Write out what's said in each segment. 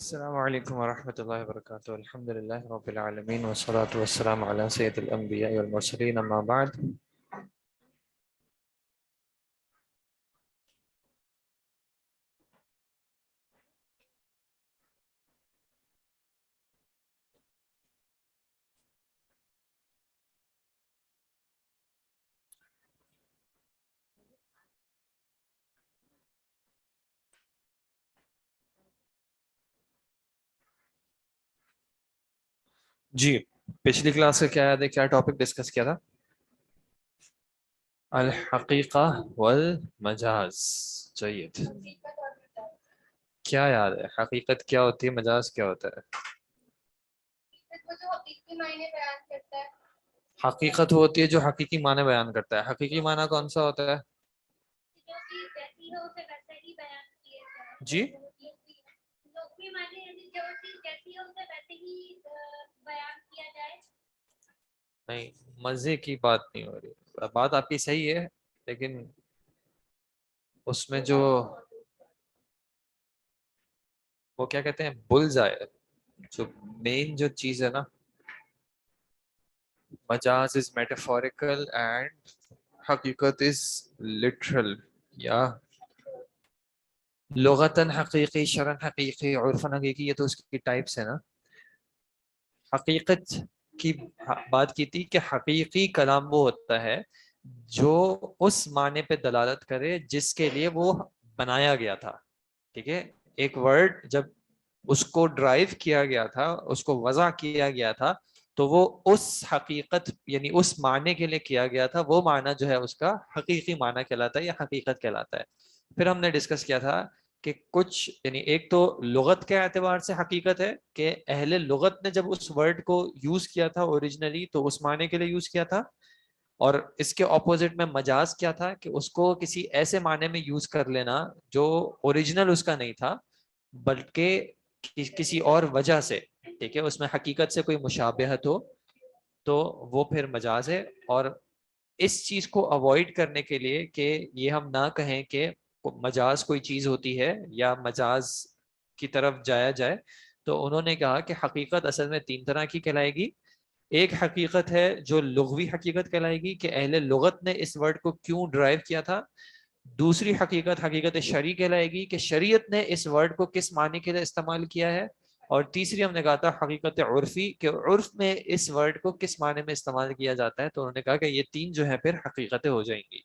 السلام علیکم ورحمۃ اللہ وبرکاتہ الحمد للہ رب العالمین والصلاة والسلام علی سید الانبیاء والمرسلین اما بعد. جی پچھلی کلاس سے کیا یاد ہے، کیا ٹاپک ڈسکس کیا تھا؟ الحقیقہ والمجاز. جید. کیا یاد ہے، حقیقت کیا ہوتی ہے، مجاز کیا ہوتا ہے؟ حقیقت ہوتی ہے جو حقیقی معنی بیان کرتا ہے. حقیقی معنی کون سا ہوتا ہے؟ جی نہیں، مزے کی بات نہیں ہو رہی. بات آپ کی صحیح ہے لیکن اس میں جو وہ کیا کہتے ہیں بلز آئے، جو مین جو چیز ہے نا، مجاز از میٹافوریکل اینڈ حقیقت از لٹرل، یا لغتاً حقیقی، شرعاً حقیقی، عرفاً حقیقی. یہ تو اس کی ٹائپس ہے نا. حقیقت کی بات کی تھی کہ حقیقی کلام وہ ہوتا ہے جو اس معنی پہ دلالت کرے جس کے لیے وہ بنایا گیا تھا. ٹھیک ہے، ایک ورڈ جب اس کو ڈرائیو کیا گیا تھا، اس کو وضع کیا گیا تھا، تو وہ اس حقیقت یعنی اس معنی کے لیے کیا گیا تھا. وہ معنی جو ہے اس کا حقیقی معنی کہلاتا ہے یا حقیقت کہلاتا ہے. پھر ہم نے ڈسکس کیا تھا کہ کچھ یعنی ایک تو لغت کے اعتبار سے حقیقت ہے کہ اہل لغت نے جب اس ورڈ کو یوز کیا تھا اوریجنلی تو اس معنی کے لیے یوز کیا تھا. اور اس کے اپوزٹ میں مجاز کیا تھا کہ اس کو کسی ایسے معنی میں یوز کر لینا جو اوریجنل اس کا نہیں تھا بلکہ کسی اور وجہ سے. ٹھیک ہے، اس میں حقیقت سے کوئی مشابہت ہو تو وہ پھر مجاز ہے. اور اس چیز کو اوائڈ کرنے کے لیے کہ یہ ہم نہ کہیں کہ مجاز کوئی چیز ہوتی ہے یا مجاز کی طرف جایا جائے، تو انہوں نے کہا کہ حقیقت اصل میں تین طرح کی کہلائے گی. ایک حقیقت ہے جو لغوی حقیقت کہلائے گی کہ اہل لغت نے اس ورڈ کو کیوں ڈرائیو کیا تھا. دوسری حقیقت حقیقت شرعی کہلائے گی کہ شریعت نے اس ورڈ کو کس معنی کے لیے استعمال کیا ہے. اور تیسری ہم نے کہا تھا حقیقت عرفی کہ عرف میں اس ورڈ کو کس معنی میں استعمال کیا جاتا ہے. تو انہوں نے کہا کہ یہ تین جو ہے پھر حقیقتیں ہو جائیں گی.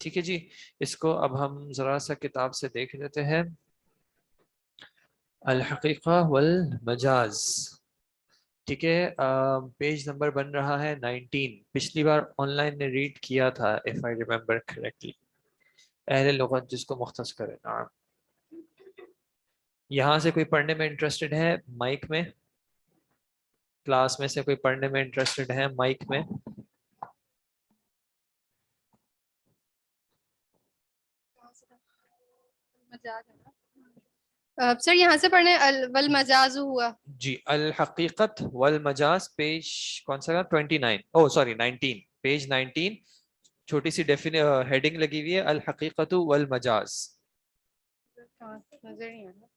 ٹھیک ہے جی، اس کو اب ہم ذرا سا کتاب سے دیکھ لیتے ہیں. الحقیقہ والمجاز. ٹھیک ہے، پیج نمبر بن رہا ہے 19. پچھلی بار آن لائن نے ریڈ کیا تھا if I remember correctly. اہل لغت جس کو مختص کرے. نعم، یہاں سے کوئی پڑھنے میں انٹرسٹڈ ہے مائک میں؟ کلاس میں سے کوئی پڑھنے میں انٹرسٹڈ ہے مائک میں؟ سر یہاں سے پڑھنے والمجاز ہوا. جی، الحقیقت والمجاز پیج کون سا 29 او سوری 19 پیج 19. چھوٹی سی ہیڈنگ لگی ہوئی ہے الحقیقت والمجاز. نظر نہیں آ رہا.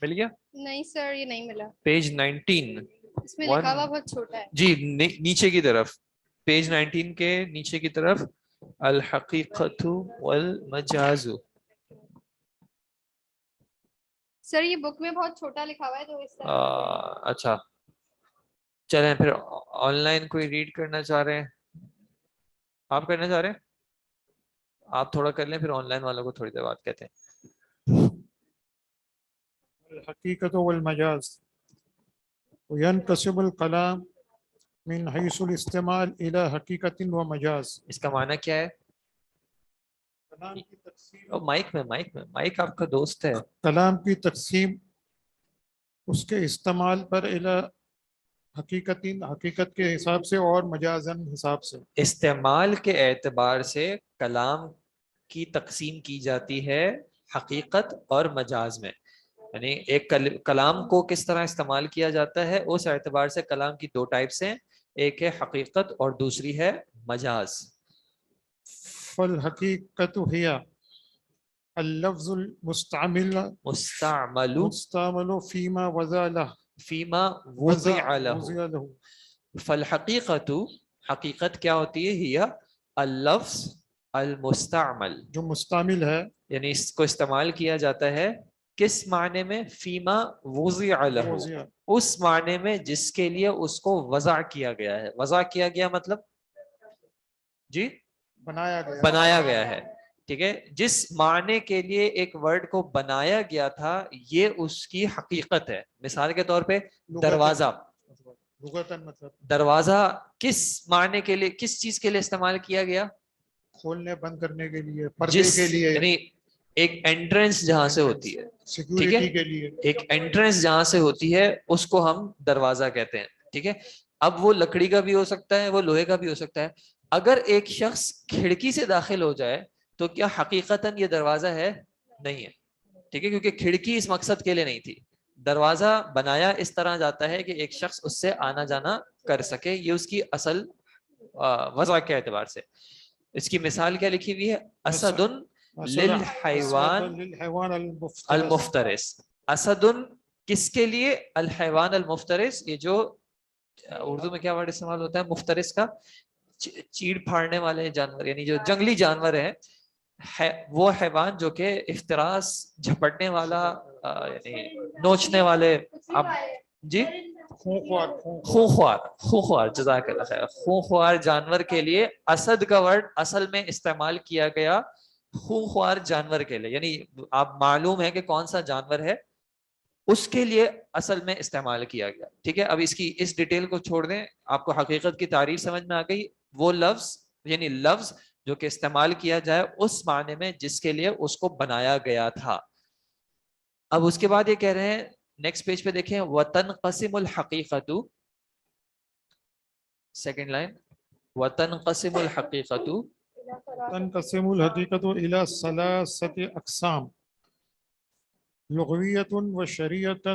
مل گیا؟ نہیں سر یہ نہیں ملا. پیج 19 اس میں لکھا ہوا بہت چھوٹا ہے. جی نیچے کی طرف، پیج 19 کے نیچے کی طرف الحقیقت والمجاز. سر یہ بک میں بہت چھوٹا لکھا ہوا ہے تو اس طرح. اچھا چلیں پھر آن لائن کوئی ریڈ کرنا چاہ رہے ہیں؟ آپ کرنا چاہ رہے ہیں؟ آپ تھوڑا کر لیں پھر آن لائن والوں کو تھوڑی دیر بات کہتے ہیں. الحقيقة والمجاز وينقسم الكلام من حيث الاستعمال إلى حقيقة ومجاز. اس کا معنی کیا ہے؟ کلام کی تقسیم، مائک آپ کا دوست ہے. کلام کی تقسیم اس کے استعمال پر إلى حقیقت کے حساب سے اور مجازن حساب سے. استعمال کے اعتبار سے کلام کی تقسیم کی جاتی ہے حقیقت اور مجاز میں. یعنی ایک کلام کو کس طرح استعمال کیا جاتا ہے اس اعتبار سے کلام کی دو ٹائپس ہیں، ایک ہے حقیقت اور دوسری ہے مجاز. فالحقیقت ہی اللفظ المستعمل مستعمل فيما وضع له فيما وضع له. وضع له. فالحقیقت حقیقت کیا ہوتی ہے؟ ہی اللفظ المستعمل جو مستعمل ہے یعنی اس کو استعمال کیا جاتا ہے کس معنی میں؟ فیما وضع له وضع اس معنی میں جس کے لیے اس کو وضع کیا گیا ہے. وضع کیا گیا مطلب جی بنایا گیا بنایا گیا ہے. ٹھیک ہے، جس معنی کے لیے ایک ورڈ کو بنایا گیا تھا یہ اس کی حقیقت ہے. مثال کے طور پہ دروازہ. لغتاً مطلب دروازہ کس معنی کے لیے، کس چیز کے لیے استعمال کیا گیا؟ کھولنے بند کرنے کے لیے، پردے کے لیے، یعنی ایک انٹرنس جہاں سے ہوتی ہے، ٹھیک سیکیورٹی ہے، کے لیے. ایک انٹرنس جہاں سے ہوتی ہے اس کو ہم دروازہ کہتے ہیں. ٹھیک ہے، اب وہ لکڑی کا بھی ہو سکتا ہے، وہ لوہے کا بھی ہو سکتا ہے. اگر ایک شخص کھڑکی سے داخل ہو جائے تو کیا حقیقتاً یہ دروازہ ہے؟ نہیں ہے. ٹھیک ہے، کیونکہ کھڑکی اس مقصد کے لیے نہیں تھی. دروازہ بنایا اس طرح جاتا ہے کہ ایک شخص اس سے آنا جانا کر سکے. یہ اس کی اصل وضع کے اعتبار سے. اس کی مثال کیا لکھی ہوئی ہے؟ اسد للحیوان المفترس. اسد کس کے لیے؟ الحیوان المفترس. یہ جو اردو میں کیا ورڈ استعمال ہوتا ہے مفترس کا؟ چیڑ پھاڑنے والے جانور، یعنی جو جنگلی جانور ہیں، وہ حیوان جو کہ افتراس، جھپٹنے والا، یعنی نوچنے والے. اب جی خونخوار جزاک اللہ خیر. خونخوار جانور کے لیے اسد کا ورڈ اصل میں استعمال کیا گیا خونخوار جانور کے لیے. یعنی آپ معلوم ہے کہ کون سا جانور ہے، اس کے لیے اصل میں استعمال کیا گیا. ٹھیک ہے، اب اس ڈیٹیل کو چھوڑ دیں، آپ کو حقیقت کی تعریف سمجھ میں آ گئی. وہ لفظ یعنی لفظ جو کہ استعمال کیا جائے اس معنی میں جس کے لیے اس کو بنایا گیا تھا. اب اس کے بعد یہ کہہ رہے ہیں نیکسٹ پیج پہ دیکھیں، وَتَنْقَسِمُ الْحَقِيقَةُ. Second line, وَتَنْقَسِمُ الْحَقِيقَةُ. تنقسم الحقیقت الى ثلاثة اقسام لغویۃ و شرعیۃ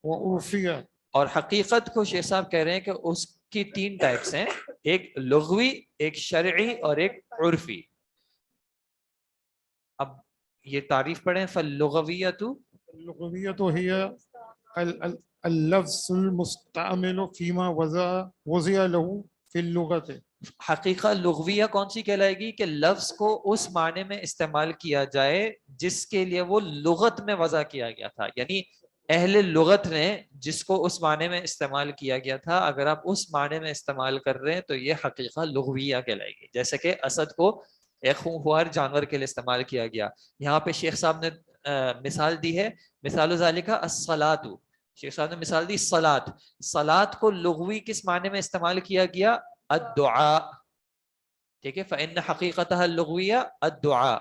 و عرفیہ. اور حقیقت کو شیخ صاحب کہہ رہے ہیں کہ اس کی 3 ٹائپس ہیں، ایک لغوی، ایک شرعی اور ایک عرفی. اب یہ تعریف پڑھیں. فاللغویۃ اللغویۃ ہی اللفظ المستعمل فيما وضع له في اللغت. حقیقہ لغویہ کون سی کہلائے گی؟ کہ لفظ کو اس معنی میں استعمال کیا جائے جس کے لیے وہ لغت میں وضع کیا گیا تھا. یعنی اہل لغت نے جس کو اس معنی میں استعمال کیا گیا تھا، اگر آپ اس معنی میں استعمال کر رہے ہیں تو یہ حقیقہ لغویہ کہلائے گی. جیسے کہ اسد کو ایک خونخوار جانور کے لیے استعمال کیا گیا. یہاں پہ شیخ صاحب نے مثال دی ہے، مثال ذالک الصلاۃ. شیخ صاحب نے مثال دی صلاۃ. صلاۃ کو لغوی کس معنی میں استعمال کیا گیا؟ الدعاء. ٹھیک ہے، فإن حقیقتها اللغویہ الدعاء.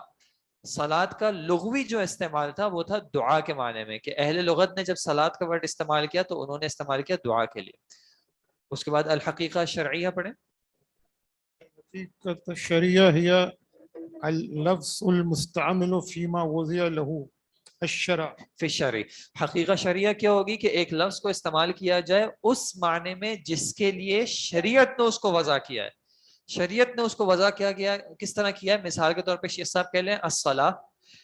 صلاۃ کا لغوی جو استعمال تھا وہ تھا دعا کے معنی میں، کہ اہل لغت نے جب صلاۃ کا ورڈ استعمال کیا تو انہوں نے استعمال کیا دعا کے لیے. اس کے بعد الحقیقہ شرعیہ پڑھیں. حقیقت شرعیہ ہی اللفظ المستعمل فيما وضع له الشرع. فی الشرع. حقیقہ شرعیہ کیا ہوگی؟ کہ ایک لفظ کو استعمال کیا جائے اس معنی میں جس کے لیے شریعت نے اس کو وضع کیا ہے. شریعت نے اس کو وضع کیا گیا کس طرح کیا ہے؟ مثال کے طور پہ شیخ صاحب کہہ لیں الصلاۃ.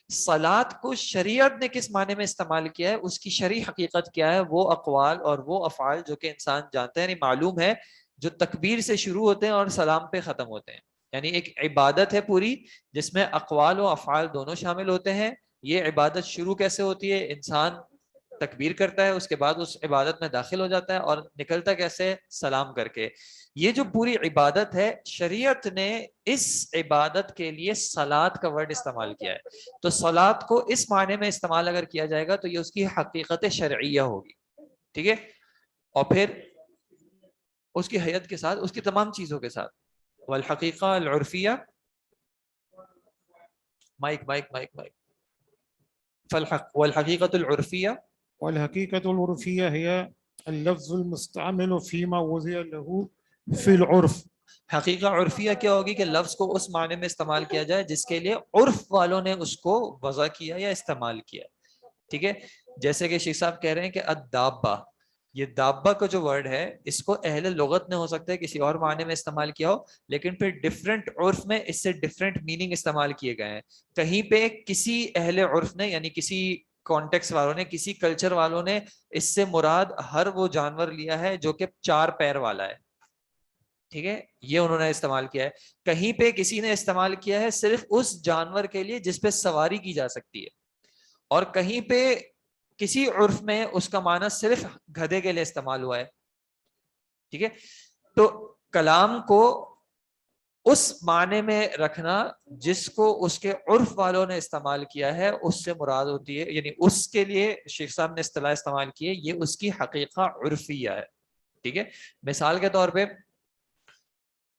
صلاۃ کو شریعت نے کس معنی میں استعمال کیا ہے، اس کی شرعی حقیقت کیا ہے؟ وہ اقوال اور وہ افعال جو کہ انسان جانتا ہے، یعنی معلوم ہے، جو تکبیر سے شروع ہوتے ہیں اور سلام پہ ختم ہوتے ہیں. یعنی ایک عبادت ہے پوری جس میں اقوال و افعال دونوں شامل ہوتے ہیں. یہ عبادت شروع کیسے ہوتی ہے؟ انسان تکبیر کرتا ہے، اس کے بعد اس عبادت میں داخل ہو جاتا ہے اور نکلتا کیسے؟ سلام کر کے. یہ جو پوری عبادت ہے شریعت نے اس عبادت کے لیے صلاۃ کا ورڈ استعمال کیا ہے. تو صلاۃ کو اس معنی میں استعمال اگر کیا جائے گا تو یہ اس کی حقیقت شرعیہ ہوگی. ٹھیک ہے، اور پھر اس کی حیت کے ساتھ، اس کی تمام چیزوں کے ساتھ. والحقیقہ العرفیہ، مائک مائک مائک مائک. والحقیقت العرفیہ. والحقیقت العرفیہ ہی اللفظ المستعمل فيما وضع له في العرف. حقیقہ عرفیہ کیا ہوگی؟ کہ لفظ کو اس معنی میں استعمال کیا جائے جس کے لیے عرف والوں نے اس کو وضع کیا یا استعمال کیا. ٹھیک ہے، جیسے کہ شیخ صاحب کہہ رہے ہیں کہ الدابہ. یہ دابا کا جو ورڈ ہے اس کو اہل لغت نے ہو سکتا ہے کسی اور معنی میں استعمال کیا ہو، لیکن پھر ڈفرینٹ عرف میں اس سے ڈفرینٹ میننگ استعمال کیے گئے ہیں. کہیں پہ کسی اہل عرف نے یعنی کسی کانٹیکس والوں نے، کسی کلچر والوں نے اس سے مراد ہر وہ جانور لیا ہے جو کہ 4 پیر والا ہے. ٹھیک ہے، یہ انہوں نے استعمال کیا ہے. کہیں پہ کسی نے استعمال کیا ہے صرف اس جانور کے لیے جس پہ سواری کی جا سکتی ہے، اور کہیں پہ کسی عرف میں اس کا معنی صرف گدھے کے لیے استعمال ہوا ہے. ٹھیک ہے، تو کلام کو اس معنی میں رکھنا جس کو اس کے عرف والوں نے استعمال کیا ہے اس سے مراد ہوتی ہے، یعنی اس کے لیے شیخ صاحب نے اصطلاح استعمال کی ہے، یہ اس کی حقیقہ عرفیہ ہے. ٹھیک ہے، مثال کے طور پہ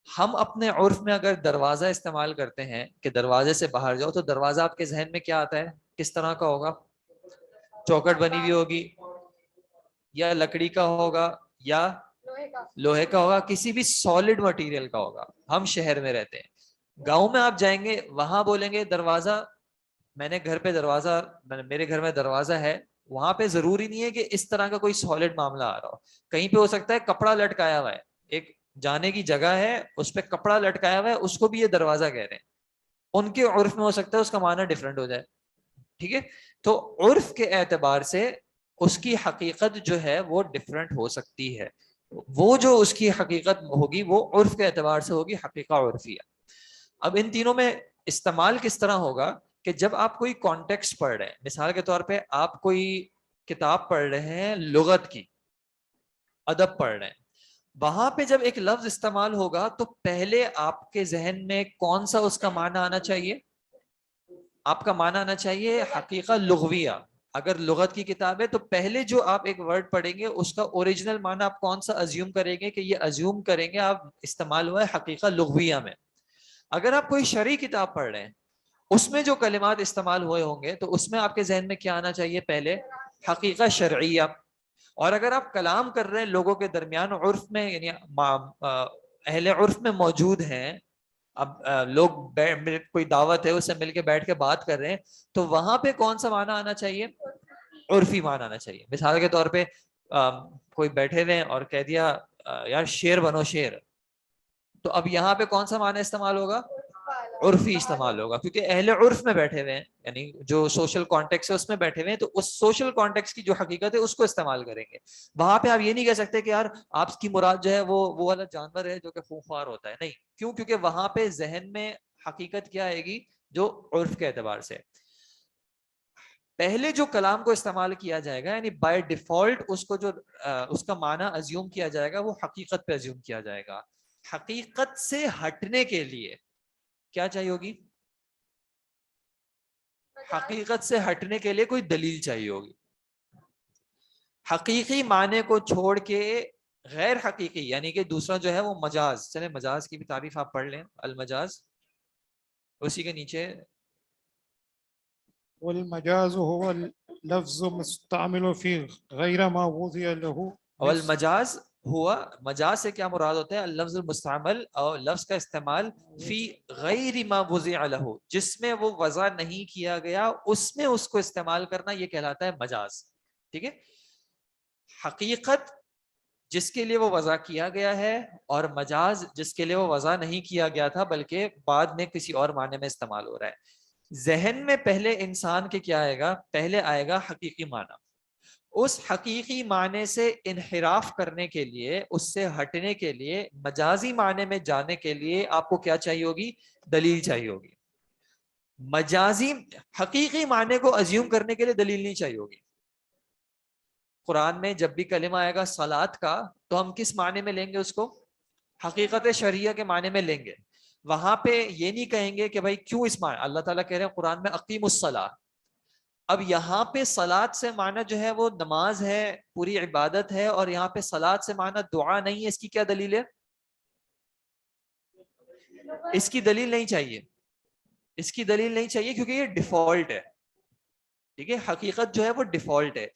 ہم اپنے عرف میں اگر دروازہ استعمال کرتے ہیں کہ دروازے سے باہر جاؤ، تو دروازہ آپ کے ذہن میں کیا آتا ہے؟ کس طرح کا ہوگا؟ چوکھٹ بنی ہوئی ہوگی، یا لکڑی کا ہوگا، یا لوہے کا ہوگا، کسی بھی سالڈ مٹیریل کا ہوگا. ہم شہر میں رہتے ہیں، گاؤں میں آپ جائیں گے وہاں بولیں گے دروازہ، میں نے گھر پہ دروازہ، میرے گھر میں دروازہ ہے. وہاں پہ ضروری نہیں ہے کہ اس طرح کا کوئی سالڈ معاملہ آ رہا ہو. کہیں پہ ہو سکتا ہے کپڑا لٹکایا ہوا ہے، ایک جانے کی جگہ ہے اس پہ کپڑا لٹکایا ہوا ہے، اس کو بھی یہ دروازہ کہہ رہے ہیں. ان کے عرف میں ہو سکتا ہے اس کا معنی ڈفرینٹ ہو جائے. ٹھیک ہے، تو عرف کے اعتبار سے اس کی حقیقت جو ہے وہ ڈفرینٹ ہو سکتی ہے. وہ جو اس کی حقیقت ہوگی وہ عرف کے اعتبار سے ہوگی، حقیقہ عرفیہ. اب ان تینوں میں استعمال کس طرح ہوگا کہ جب آپ کوئی کانٹیکسٹ پڑھ رہے ہیں، مثال کے طور پہ آپ کوئی کتاب پڑھ رہے ہیں لغت کی، ادب پڑھ رہے ہیں، وہاں پہ جب ایک لفظ استعمال ہوگا تو پہلے آپ کے ذہن میں کون سا اس کا معنی آنا چاہیے؟ آپ کا معنی آنا چاہیے حقیقہ لغویہ. اگر لغت کی کتاب ہے تو پہلے جو آپ ایک ورڈ پڑھیں گے اس کا اوریجنل معنی آپ کون سا ازیوم کریں گے کہ یہ ازیوم کریں گے آپ استعمال ہوا ہے حقیقہ لغویہ میں. اگر آپ کوئی شرعی کتاب پڑھ رہے ہیں اس میں جو کلمات استعمال ہوئے ہوں گے تو اس میں آپ کے ذہن میں کیا آنا چاہیے؟ پہلے حقیقہ شرعیہ. اور اگر آپ کلام کر رہے ہیں لوگوں کے درمیان عرف میں، یعنی اہل عرف میں موجود ہیں، اب لوگ کوئی دعوت ہے اس سے مل کے بیٹھ کے بات کر رہے ہیں، تو وہاں پہ کون سا معنی آنا چاہیے؟ عرفی معنی آنا چاہیے. مثال کے طور پہ کوئی بیٹھے ہوئے اور کہہ دیا یار شیر بنو شیر، تو اب یہاں پہ کون سا معنی استعمال ہوگا؟ عرفی استعمال ہوگا، کیونکہ اہل عرف میں بیٹھے ہوئے ہیں، یعنی جو سوشل کانٹیکس ہے اس میں بیٹھے ہوئے ہیں، تو اس سوشل کانٹیکس کی جو حقیقت ہے اس کو استعمال کریں گے. وہاں پہ آپ یہ نہیں کہہ سکتے کہ یار آپ کی مراد جو ہے وہ والا جانور ہے جو کہ خونخوار ہوتا ہے. نہیں، کیوں؟ کیونکہ وہاں پہ ذہن میں حقیقت کیا آئے گی؟ جو عرف کے اعتبار سے. پہلے جو کلام کو استعمال کیا جائے گا، یعنی بائی ڈیفالٹ اس کو جو اس کا معنی ازیوم کیا جائے گا وہ حقیقت پہ ازیوم کیا جائے گا. حقیقت سے ہٹنے کے لیے کیا چاہیے ہوگی؟ حقیقت سے ہٹنے کے لیے کوئی دلیل چاہیے ہوگی. حقیقی معنی کو چھوڑ کے غیر حقیقی یعنی کہ دوسرا جو ہے وہ مجاز. چلے مجاز کی بھی تعریف آپ پڑھ لیں، المجاز اسی کے نیچے. والمجاز هو اللفظ مستعمل في غير ما وضع له. والمجاز ہوا، مجاز سے کیا مراد ہوتا ہے؟ اللفظ المستعمل، اور لفظ کا استعمال فی غیر ما وضع له، جس میں وہ وضع نہیں کیا گیا اس میں اس کو استعمال کرنا، یہ کہلاتا ہے مجاز. ٹھیک ہے، حقیقت جس کے لیے وہ وضع کیا گیا ہے، اور مجاز جس کے لیے وہ وضع نہیں کیا گیا تھا بلکہ بعد میں کسی اور معنی میں استعمال ہو رہا ہے. ذہن میں پہلے انسان کے کیا آئے گا؟ پہلے آئے گا حقیقی معنی. اس حقیقی معنی سے انحراف کرنے کے لیے، اس سے ہٹنے کے لیے، مجازی معنی میں جانے کے لیے آپ کو کیا چاہیے ہوگی؟ دلیل چاہیے ہوگی. مجازی حقیقی معنی کو ازیوم کرنے کے لیے دلیل نہیں چاہیے ہوگی. قرآن میں جب بھی کلمہ آئے گا صلات کا تو ہم کس معنی میں لیں گے اس کو؟ حقیقت شرعیہ کے معنی میں لیں گے. وہاں پہ یہ نہیں کہیں گے کہ بھائی کیوں اس معنی، اللہ تعالیٰ کہہ رہے ہیں قرآن میں اقیم الصلاۃ. اب یہاں پہ صلات سے معنی جو ہے وہ نماز ہے، پوری عبادت ہے، اور یہاں پہ صلات سے معنی دعا نہیں ہے. اس کی کیا دلیل ہے؟ اس کی دلیل نہیں چاہیے، اس کی دلیل نہیں چاہیے کیونکہ یہ ڈیفالٹ ہے. ٹھیک ہے، حقیقت جو ہے وہ ڈیفالٹ ہے.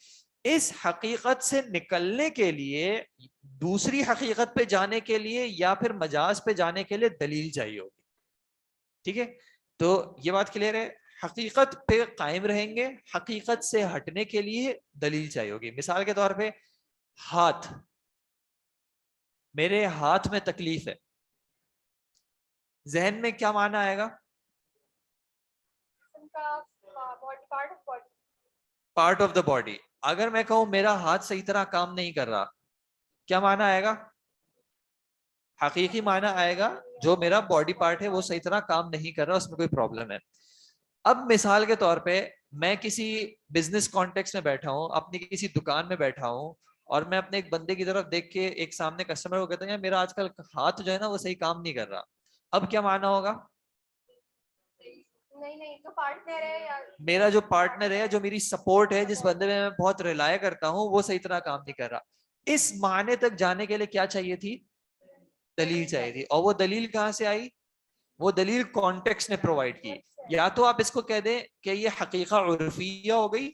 اس حقیقت سے نکلنے کے لیے، دوسری حقیقت پہ جانے کے لیے، یا پھر مجاز پہ جانے کے لیے دلیل چاہیے ہوگی. ٹھیک ہے، تو یہ بات کلیئر ہے. حقیقت پہ قائم رہیں گے، حقیقت سے ہٹنے کے لیے دلیل چاہیے ہوگی. مثال کے طور پہ ہاتھ, میرے ہاتھ میں تکلیف ہے, ذہن میں کیا معنی آئے گا؟ Part of the body. اگر میں کہوں میرا ہاتھ صحیح طرح کام نہیں کر رہا, کیا معنی آئے گا؟ حقیقی معنی آئے گا جو میرا باڈی پارٹ ہے وہ صحیح طرح کام نہیں کر رہا, اس میں کوئی پرابلم ہے. اب مثال کے طور پہ میں کسی بزنس کانٹیکس میں بیٹھا ہوں, اپنی کسی دکان میں بیٹھا ہوں, اور میں اپنے ایک بندے کی طرف دیکھ کے ایک سامنے کسٹمر کو کہتا ہوں میرا آج کل ہاتھ جو ہے نا وہ صحیح کام نہیں کر رہا. اب کیا معنی ہوگا؟ نہیں تو پارٹنر ہے, میرا جو پارٹنر ہے, جو میری سپورٹ ہے, جس بندے میں بہت ریلائے کرتا ہوں, وہ صحیح طرح کام نہیں کر رہا. اس معنی تک جانے کے لیے کیا چاہیے تھی؟ دلیل چاہیے تھی. اور وہ دلیل کہاں سے آئی؟ وہ دلیل کانٹیکسٹ نے پرووائڈ کی. یا تو آپ اس کو کہہ دیں کہ یہ حقیقہ عرفیہ ہو گئی,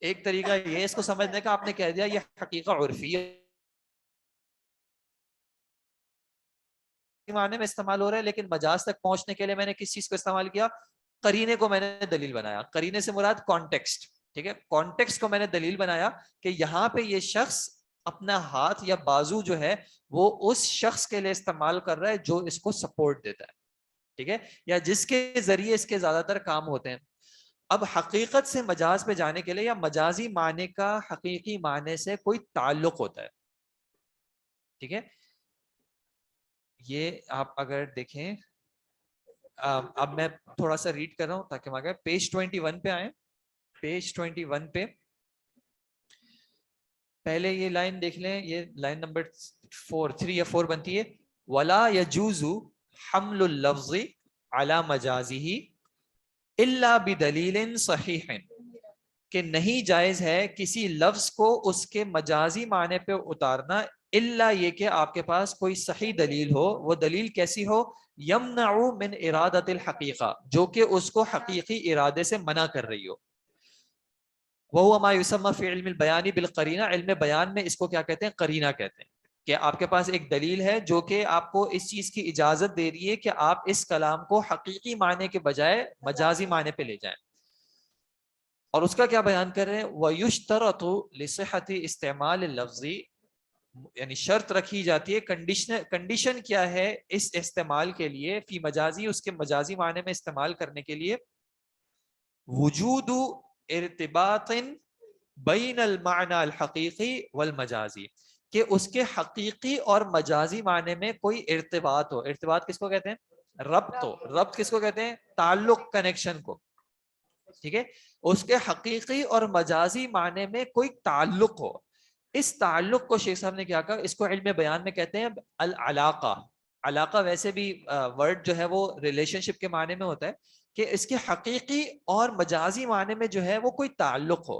ایک طریقہ یہ اس کو سمجھنے کا, آپ نے کہہ دیا یہ حقیقہ عرفیہ معنی میں استعمال ہو رہا ہے, لیکن مجاز تک پہنچنے کے لیے میں نے کس چیز کو استعمال کیا؟ قرینے کو میں نے دلیل بنایا. قرینے سے مراد کانٹیکسٹ, ٹھیک ہے, کانٹیکسٹ کو میں نے دلیل بنایا کہ یہاں پہ یہ شخص اپنا ہاتھ یا بازو جو ہے وہ اس شخص کے لیے استعمال کر رہا ہے جو اس کو سپورٹ دیتا ہے, ٹھیک ہے, یا جس کے ذریعے اس کے زیادہ تر کام ہوتے ہیں. اب حقیقت سے مجاز پہ جانے کے لیے یا مجازی معنی کا حقیقی معنی سے کوئی تعلق ہوتا ہے, ٹھیک ہے. یہ آپ اگر دیکھیں, اب میں تھوڑا سا ریڈ کر رہا ہوں تاکہ ہم آگے پیج 21 پہ آئیں. پیج 21 پہ پہلے یہ لائن دیکھ لیں, یہ لائن نمبر 3 یا 4 بنتی ہے, ولا يجوز حمل اللفظ على مجازه الا بدلیل صحیح, کہ نہیں جائز ہے کسی لفظ کو اس کے مجازی معنی پہ اتارنا الا یہ کہ آپ کے پاس کوئی صحیح دلیل ہو. وہ دلیل کیسی ہو؟ یمنع من ارادت الحقیقہ, جو کہ اس کو حقیقی ارادے سے منع کر رہی ہو. وہو ما یسمى فی علم البیان بالقرینہ, علم بیان میں اس کو کیا کہتے ہیں؟ قرینہ کہتے ہیں. کہ آپ کے پاس ایک دلیل ہے جو کہ آپ کو اس چیز کی اجازت دے رہی ہے کہ آپ اس کلام کو حقیقی معنی کے بجائے مجازی معنی پہ لے جائیں. اور اس کا کیا بیان کر رہے ہیں؟ وَيُشْتَرَطُ لِصِحَّةِ اسْتِعْمَالِ اللَّفْظِ, یعنی شرط رکھی جاتی ہے, کنڈیشن کیا ہے اس استعمال کے لیے, فی مجازی, اس کے مجازی معنی میں استعمال کرنے کے لیے, وجود ارتباط بین المعنی الحقیقی والمجازی, کہ اس کے حقیقی اور مجازی معنی میں کوئی ارتباط ہو. ارتباط کس کو کہتے ہیں؟ ربط ہو. ربط کس کو کہتے ہیں؟ تعلق, کنیکشن کو, ٹھیک ہے. اس کے حقیقی اور مجازی معنی میں کوئی تعلق ہو. اس تعلق کو شیخ صاحب نے کیا کہا, اس کو علم بیان میں کہتے ہیں العلاقہ. علاقہ ویسے بھی ورڈ جو ہے وہ ریلیشن شپ کے معنی میں ہوتا ہے, کہ اس کے حقیقی اور مجازی معنی میں جو ہے وہ کوئی تعلق ہو.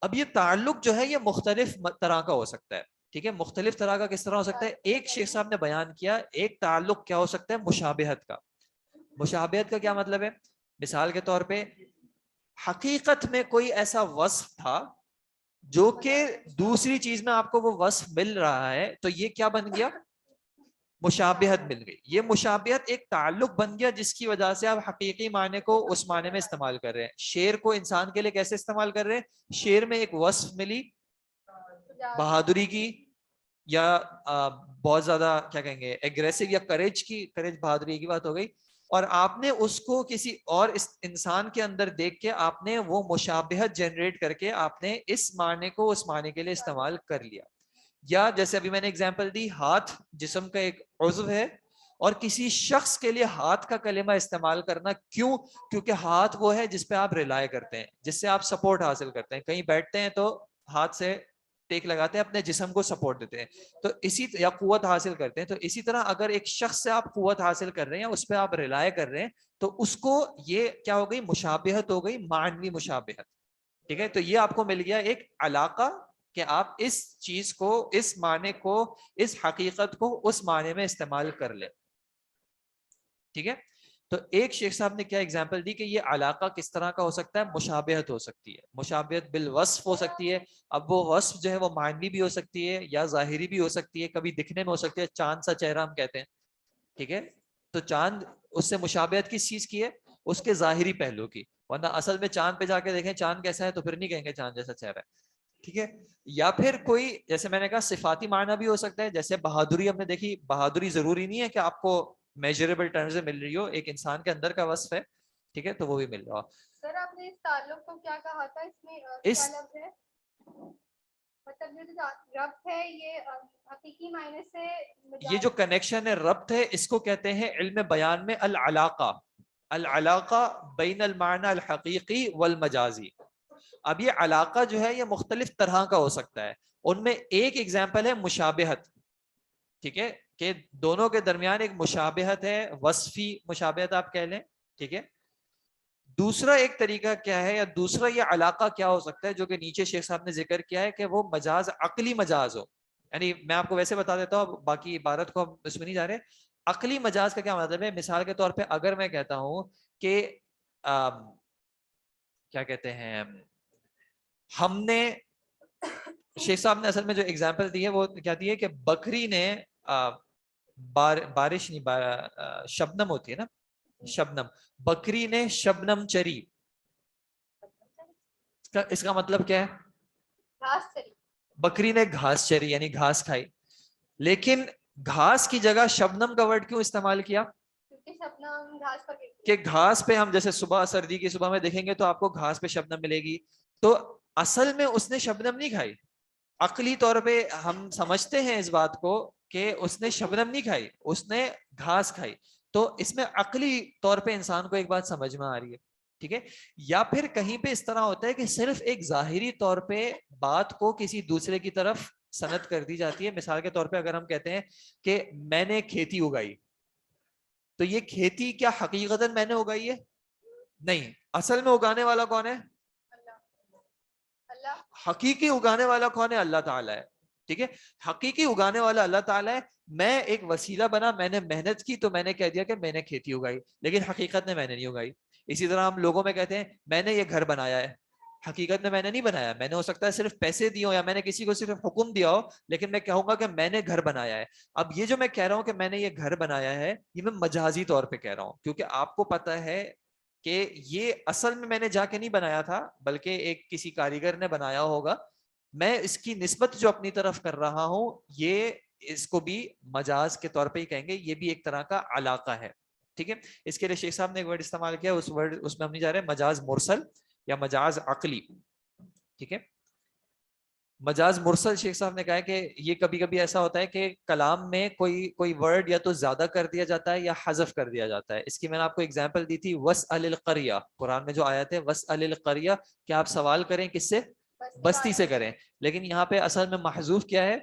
اب یہ تعلق جو ہے یہ مختلف طرح کا ہو سکتا ہے, ٹھیک ہے. مختلف طرح کا کس طرح ہو سکتا ہے؟ ایک شیخ صاحب نے بیان کیا, ایک تعلق کیا ہو سکتا ہے؟ مشابہت کا. مشابہت کا کیا مطلب ہے؟ مثال کے طور پہ حقیقت میں کوئی ایسا وصف تھا جو کہ دوسری چیز میں آپ کو وہ وصف مل رہا ہے, تو یہ کیا بن گیا؟ مشابہت مل گئی. یہ مشابہت ایک تعلق بن گیا جس کی وجہ سے آپ حقیقی معنی کو اس معنی میں استعمال کر رہے ہیں. شیر کو انسان کے لیے کیسے استعمال کر رہے ہیں؟ شیر میں ایک وصف ملی بہادری کی, یا بہت زیادہ کیا کہیں گے ایگریسو یا کریج کی, کریج بہادری کی بات ہو گئی, اور آپ نے اس کو کسی اور انسان کے اندر دیکھ کے آپ نے وہ مشابہت جنریٹ کر کے آپ نے اس معنی کو اس معنی کے لیے استعمال کر لیا. یا جیسے ابھی میں نے اگزامپل دی, ہاتھ جسم کا ایک عضو ہے, اور کسی شخص کے لیے ہاتھ کا کلمہ استعمال کرنا, کیوں؟ کیونکہ ہاتھ وہ ہے جس پہ آپ ریلائے کرتے ہیں, جس سے آپ سپورٹ حاصل کرتے ہیں. کہیں بیٹھتے ہیں تو ہاتھ سے ٹیک لگاتے ہیں, اپنے جسم کو سپورٹ دیتے ہیں, تو اسی یا قوت حاصل کرتے ہیں. تو اسی طرح اگر ایک شخص سے آپ قوت حاصل کر رہے ہیں, اس پہ آپ ریلائے کر رہے ہیں, تو اس کو یہ کیا ہو گئی؟ مشابہت ہو گئی, معنوی مشابہت, ٹھیک ہے. تو یہ آپ کو مل گیا ایک علاقہ, کہ آپ اس چیز کو, اس معنی کو, اس حقیقت کو اس معنی میں استعمال کر لیں, ٹھیک ہے. تو ایک شیخ صاحب نے کیا اگزامپل دی کہ یہ علاقہ کس طرح کا ہو سکتا ہے؟ مشابہت ہو سکتی ہے. مشابہت بالوصف ہو سکتی ہے. اب وہ وصف جو ہے وہ معنوی بھی ہو سکتی ہے یا ظاہری بھی ہو سکتی ہے, کبھی دکھنے میں ہو سکتی ہے. چاند سا چہرہ ہم کہتے ہیں, ٹھیک ہے. تو چاند, اس سے مشابہت کس چیز کی ہے؟ اس کے ظاہری پہلو کی. ورنہ اصل میں چاند پہ جا کے دیکھیں چاند کیسا ہے تو پھر نہیں کہیں گے چاند جیسا چہرہ ہے. ٹھیک ہے. یا پھر کوئی جیسے میں نے کہا صفاتی معنی بھی ہو سکتا ہے, جیسے بہادری ہم نے دیکھی, بہادری ضروری نہیں ہے کہ آپ کو میجریبل ٹرمز میں مل رہی ہو, ایک انسان کے اندر کا وصف ہے, ٹھیک ہے, تو وہ بھی مل رہا. سر آپ نے اس تعلق کو کیا کہا تھا, اس میں اس کیا لفظ ہے, مطلب جو ربط ہے یہ حقیقی معنی سے یہ جو کنیکشن ہے, ربط ہے, اس کو کہتے ہیں علم بیان میں العلاقہ, العلاقہ بین المعنی الحقیقی والمجازی. اب یہ علاقہ جو ہے یہ مختلف طرح کا ہو سکتا ہے, ان میں ایک ایگزامپل ہے مشابہت, ٹھیک ہے, کہ دونوں کے درمیان ایک مشابہت ہے, وصفی مشابہت آپ کہہ لیں, ٹھیک ہے. دوسرا ایک طریقہ کیا ہے, یا دوسرا یہ علاقہ کیا ہو سکتا ہے جو کہ نیچے شیخ صاحب نے ذکر کیا ہے, کہ وہ مجاز عقلی مجاز ہو. یعنی میں آپ کو ویسے بتا دیتا ہوں, باقی عبارت کو ہم اس میں نہیں جا رہے. عقلی مجاز کا کیا مطلب ہے, مثال کے طور پہ اگر میں کہتا ہوں کہ کیا کہتے ہیں, ہم نے, شیخ صاحب نے اصل میں جو ایگزامپل دی ہے وہ کیا دی ہے کہ بکری نے بارش نہیں, شبنم ہوتی ہے نا, شبنم, بکری نے شبنم چری. اس کا مطلب کیا ہے, گھاس چری, بکری نے گھاس چری یعنی گھاس کھائی. لیکن گھاس کی جگہ شبنم کا ورڈ کیوں استعمال کیا, کیونکہ شبنم گھاس پر گرتی کہ گھاس پہ ہم جیسے صبح سردی کی صبح میں دیکھیں گے تو آپ کو گھاس پہ شبنم ملے گی, تو اصل میں اس نے شبنم نہیں کھائی. عقلی طور پہ ہم سمجھتے ہیں اس بات کو کہ اس نے شبنم نہیں کھائی, اس نے گھاس کھائی. تو اس میں عقلی طور پہ انسان کو ایک بات سمجھ میں آ رہی ہے, ٹھیک ہے. یا پھر کہیں پہ اس طرح ہوتا ہے کہ صرف ایک ظاہری طور پہ بات کو کسی دوسرے کی طرف سند کر دی جاتی ہے. مثال کے طور پہ اگر ہم کہتے ہیں کہ میں نے کھیتی اگائی, تو یہ کھیتی کیا حقیقتاً میں نے اگائی ہے, نہیں, اصل میں اگانے والا کون ہے, اللہ. حقیقی اگانے والا کون ہے, اللہ تعالیٰ ہے, ٹھیک ہے. حقیقی اگانے والا اللہ تعالیٰ ہے. میں ایک وسیلہ بنا, میں نے محنت کی تو میں نے کہہ دیا کہ میں نے کھیتی اگائی, لیکن حقیقت میں نے نہیں اگائی. اسی طرح ہم لوگوں میں کہتے ہیں میں نے یہ گھر بنایا ہے, حقیقت میں نے نہیں بنایا, میں نے ہو سکتا ہے صرف پیسے دیے ہو یا میں نے کسی کو صرف حکم دیا ہو, لیکن میں کہوں گا کہ میں نے گھر بنایا ہے. اب یہ جو میں کہہ رہا ہوں کہ میں نے یہ گھر بنایا ہے, یہ میں مجازی طور پہ کہہ رہا ہوں, کیونکہ آپ کو پتا ہے کہ یہ اصل میں نے جا کے نہیں بنایا تھا, بلکہ ایک کسی کاریگر نے بنایا ہوگا. میں اس کی نسبت جو اپنی طرف کر رہا ہوں, یہ اس کو بھی مجاز کے طور پہ ہی کہیں گے, یہ بھی ایک طرح کا علاقہ ہے, ٹھیک ہے. اس کے لیے شیخ صاحب نے ایک ورڈ استعمال کیا, اس ورڈ اس میں ہم نہیں جا رہے, مجاز مرسل یا مجاز عقلی, ٹھیک ہے. مجاز مرسل شیخ صاحب نے کہا ہے کہ یہ کبھی کبھی ایسا ہوتا ہے کہ کلام میں کوئی ورڈ یا تو زیادہ کر دیا جاتا ہے یا حذف کر دیا جاتا ہے. اس کی میں نے آپ کو اگزامپل دی تھی, وَاسْأَلِ الْقَرْيَةَ, قرآن میں جو آیت ہے وَاسْأَلِ الْقَرْيَةَ, کہ آپ سوال کریں کس سے, بستی سے کریں. لیکن یہاں پہ اصل میں محذوف کیا ہے,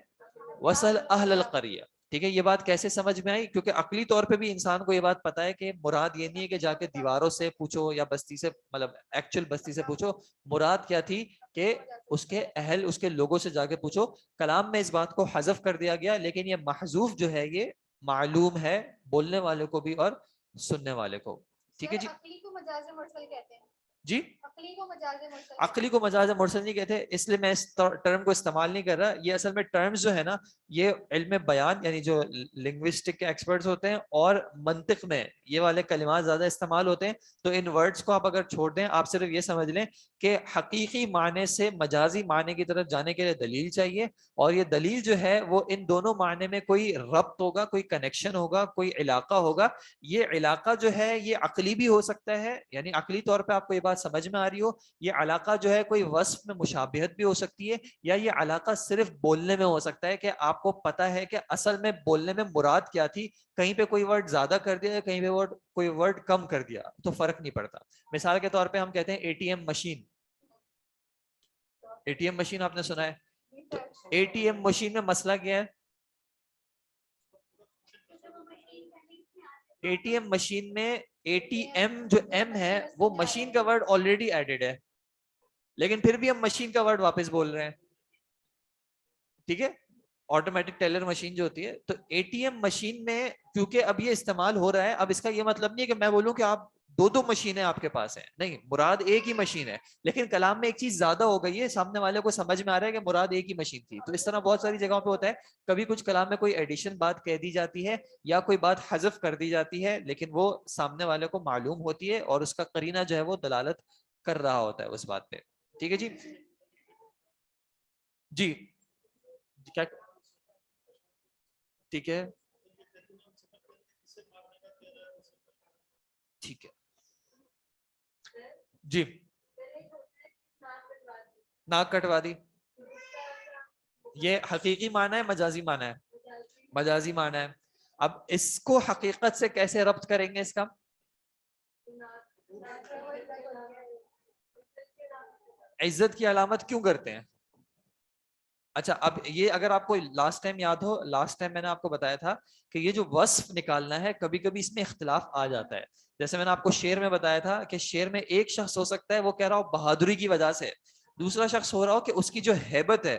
وَاسْأَلْ أَهْلَ الْقَرْيَةَ, ٹھیک ہے. یہ بات کیسے سمجھ میں آئی, کیونکہ عقلی طور پہ بھی انسان کو یہ بات پتا ہے کہ مراد یہ نہیں ہے کہ جا کے دیواروں سے پوچھو یا بستی سے, مطلب ایکچوئل بستی سے پوچھو. مراد کیا تھی کہ اس کے اہل, اس کے لوگوں سے جا کے پوچھو. کلام میں اس بات کو حذف کر دیا گیا, لیکن یہ محذوف جو ہے یہ معلوم ہے بولنے والے کو بھی اور سننے والے کو, ٹھیک ہے جی. عقلی کو مجاز مرسل کہتے ہیں جی, عقلی کو مجاز مرسل, عقلی کو مجاز مرسل نہیں کہتے, اس لیے میں اس ٹرم کو استعمال نہیں کر رہا. یہ اصل میں ٹرمز جو ہے نا, یہ علم بیان یعنی جو لنگوسٹک کے ایکسپرٹس ہوتے ہیں اور منطق میں یہ والے کلمات زیادہ استعمال ہوتے ہیں. تو ان ورڈز کو آپ اگر چھوڑ دیں, آپ صرف یہ سمجھ لیں کہ حقیقی معنی سے مجازی معنی کی طرف جانے کے لیے دلیل چاہیے, اور یہ دلیل جو ہے وہ ان دونوں معنی میں کوئی ربط ہوگا, کوئی کنیکشن ہوگا, کوئی علاقہ ہوگا. یہ علاقہ جو ہے یہ عقلی بھی ہو سکتا ہے, یعنی عقلی طور پہ آپ کو یہ بات سمجھ میں آ رہی ہو. یہ علاقہ جو ہے کوئی وصف میں مشابہت بھی ہو سکتی ہے, یا یہ علاقہ صرف بولنے میں ہو سکتا ہے کہ آپ کو پتا ہے کہ اصل میں بولنے میں مراد کیا تھی, کہیں پہ کوئی ورڈ زیادہ کر دیا, کہیں پہ کوئی ورڈ کم کر دیا, تو فرق نہیں پڑتا. مثال کے طور پہ ہم کہتے ہیں A T M machine, A T M machine آپ نے سنا ہے, تو اے ٹی ایم مشین میں مسئلہ کیا ہے, اے ٹی ایم مشین میں اے ٹی ایم جو ایم ہے وہ مشین کا ورڈ آلریڈی ایڈڈ ہے, لیکن پھر بھی ہم مشین کا ورڈ واپس بول رہے ہیں, ٹھیک ہے. آٹومیٹک ٹیلر مشین جو ہوتی ہے, تو اے ٹی ایم مشین میں کیونکہ اب یہ استعمال ہو رہا ہے, اب اس کا یہ مطلب نہیں ہے کہ میں بولوں کہ آپ دو مشینیں آپ کے پاس ہیں, نہیں, مراد ایک ہی مشین ہے, لیکن کلام میں ایک چیز زیادہ ہو گئی ہے, سامنے والے کو سمجھ میں آ رہا ہے کہ مراد ایک ہی مشین تھی. تو اس طرح بہت ساری جگہوں پہ ہوتا ہے, کبھی کچھ کلام میں کوئی ایڈیشن بات کہہ دی جاتی ہے یا کوئی بات حذف کر دی جاتی ہے, لیکن وہ سامنے والے کو معلوم ہوتی ہے اور اس کا قرینہ جو ہے وہ دلالت کر رہا ہوتا ہے اس بات پہ, ٹھیک ہے جی. جی کیا ٹھیک ہے ٹھیک ہے جی ناک کٹوا دی یہ حقیقی معنی ہے مجازی معنی ہے مجازی معنی ہے اب اس کو حقیقت سے کیسے ربط کریں گے اس کا عزت کی علامت کیوں کرتے ہیں اچھا اب یہ اگر آپ کو لاسٹ ٹائم یاد ہو لاسٹ ٹائم میں نے آپ کو بتایا تھا کہ یہ جو وصف نکالنا ہے کبھی کبھی اس میں اختلاف آ جاتا ہے جیسے میں نے آپ کو شعر میں بتایا تھا کہ شعر میں ایک شخص ہو سکتا ہے وہ کہہ رہا ہو بہادری کی وجہ سے دوسرا شخص ہو رہا ہو کہ اس کی جو ہیبت ہے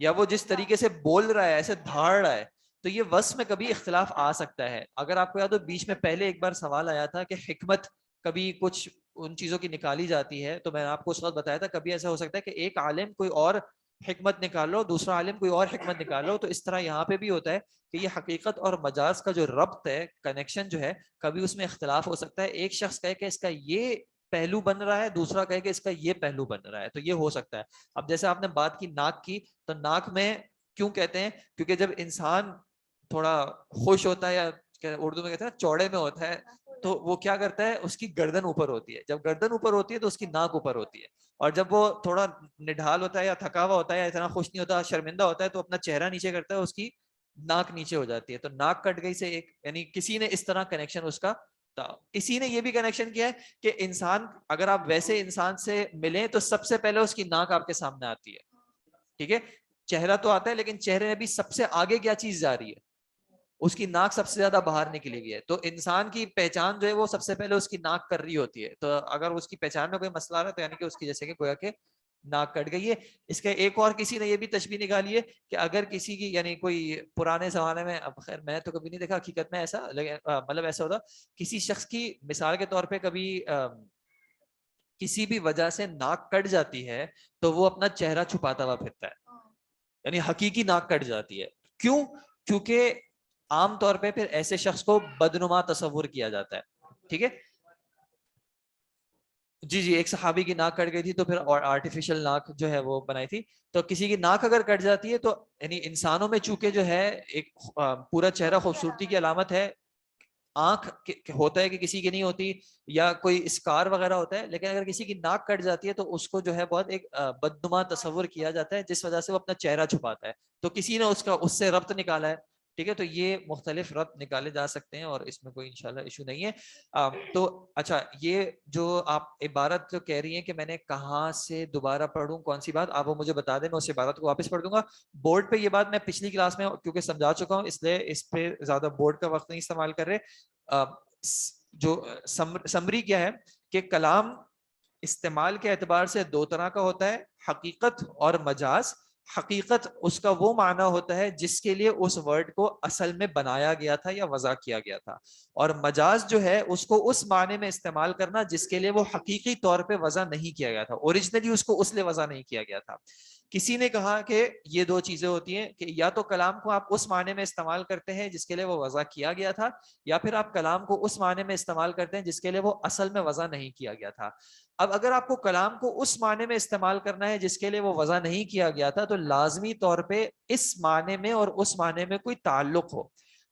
یا وہ جس طریقے سے بول رہا ہے ایسے دھاڑ رہا ہے تو یہ وصف میں کبھی اختلاف آ سکتا ہے اگر آپ کو یاد ہو بیچ میں پہلے ایک بار سوال آیا تھا کہ حکمت کبھی کچھ ان چیزوں کی نکالی جاتی ہے تو میں نے آپ کو اس وقت بتایا تھا کبھی ایسا ہو سکتا ہے کہ ایک عالم کوئی اور حکمت نکالو دوسرا عالم کوئی اور حکمت نکالو تو اس طرح یہاں پہ بھی ہوتا ہے کہ یہ حقیقت اور مجاز کا جو ربط ہے کنیکشن جو ہے کبھی اس میں اختلاف ہو سکتا ہے ایک شخص کہے کہ اس کا یہ پہلو بن رہا ہے دوسرا کہے کہ اس کا یہ پہلو بن رہا ہے تو یہ ہو سکتا ہے اب جیسے آپ نے بات کی ناک کی تو ناک میں کیوں کہتے ہیں کیونکہ جب انسان تھوڑا خوش ہوتا ہے یا اردو میں کہتے ہیں چوڑے میں ہوتا ہے تو وہ کیا کرتا ہے اس کی گردن اوپر ہوتی ہے جب گردن اوپر ہوتی ہے تو اس کی ناک اوپر ہوتی ہے اور جب وہ تھوڑا نڈھال ہوتا ہے یا تھکا ہوا ہوتا ہے یا اتنا خوش نہیں ہوتا شرمندہ ہوتا ہے تو اپنا چہرہ نیچے کرتا ہے اس کی ناک نیچے ہو جاتی ہے تو ناک کٹ گئی سے ایک یعنی کسی نے اس طرح کنیکشن اس کا کسی نے یہ بھی کنیکشن کیا ہے کہ انسان اگر آپ ویسے انسان سے ملیں تو سب سے پہلے اس کی ناک آپ کے سامنے آتی ہے ٹھیک ہے چہرہ تو آتا ہے لیکن چہرے میں بھی سب سے آگے کیا چیز جا رہی ہے اس کی ناک سب سے زیادہ باہر نکلی ہوئی ہے تو انسان کی پہچان جو ہے وہ سب سے پہلے اس کی ناک کر رہی ہوتی ہے تو اگر اس کی پہچان میں کوئی مسئلہ آ رہا ہے تو یعنی کہ اس کی جیسے کہ گویا کہ ناک کٹ گئی ہے اس کے ایک اور کسی نے یہ بھی تشبیہ نکالی ہے کہ اگر کسی کی یعنی کوئی پرانے زمانے میں اب خیر میں تو کبھی نہیں دیکھا حقیقت میں ایسا مطلب ایسا ہوتا کسی شخص کی مثال کے طور پہ کبھی کسی بھی وجہ سے ناک کٹ جاتی ہے تو وہ اپنا چہرہ چھپاتا ہوا پھرتا ہے یعنی حقیقی ناک کٹ جاتی ہے کیوں کیونکہ عام طور پہ پھر ایسے شخص کو بدنما تصور کیا جاتا ہے ٹھیک ہے جی جی ایک صحابی کی ناک کٹ گئی تھی تو پھر آرٹیفیشل ناک جو ہے وہ بنائی تھی تو کسی کی ناک اگر کٹ جاتی ہے تو یعنی انسانوں میں چونکہ جو ہے ایک پورا چہرہ خوبصورتی کی علامت ہے آنکھ ہوتا ہے کہ کسی کی نہیں ہوتی یا کوئی اسکار وغیرہ ہوتا ہے لیکن اگر کسی کی ناک کٹ جاتی ہے تو اس کو جو ہے بہت ایک بدنما تصور کیا جاتا ہے جس وجہ سے وہ اپنا چہرہ چھپاتا ہے تو کسی نے اس سے ربط نکالا ہے ٹھیک ہے تو یہ مختلف ربط نکالے جا سکتے ہیں اور اس میں کوئی انشاءاللہ ایشو نہیں ہے تو اچھا یہ جو آپ عبارت جو کہہ رہی ہیں کہ میں نے کہاں سے دوبارہ پڑھوں کون سی بات آپ وہ مجھے بتا دیں میں اس عبارت کو واپس پڑھ دوں گا بورڈ پہ یہ بات میں پچھلی کلاس میں کیونکہ سمجھا چکا ہوں اس لیے اس پہ زیادہ بورڈ کا وقت نہیں استعمال کر رہے جو سمری کیا ہے کہ کلام استعمال کے اعتبار سے دو طرح کا ہوتا ہے حقیقت اور مجاز حقیقت اس کا وہ معنی ہوتا ہے جس کے لیے اس ورڈ کو اصل میں بنایا گیا تھا یا وضع کیا گیا تھا اور مجاز جو ہے اس کو اس معنی میں استعمال کرنا جس کے لیے وہ حقیقی طور پہ وضع نہیں کیا گیا تھا اوریجنلی اس کو اس لیے وضع نہیں کیا گیا تھا کسی نے کہا کہ یہ دو چیزیں ہوتی ہیں کہ یا تو کلام کو آپ اس معنی میں استعمال کرتے ہیں جس کے لیے وہ وضع کیا گیا تھا یا پھر آپ کلام کو اس معنی میں استعمال کرتے ہیں جس کے لیے وہ اصل میں وضع نہیں کیا گیا تھا اب اگر آپ کو کلام کو اس معنی میں استعمال کرنا ہے جس کے لیے وہ وضع نہیں کیا گیا تھا تو لازمی طور پہ اس معنی میں اور اس معنی میں کوئی تعلق ہو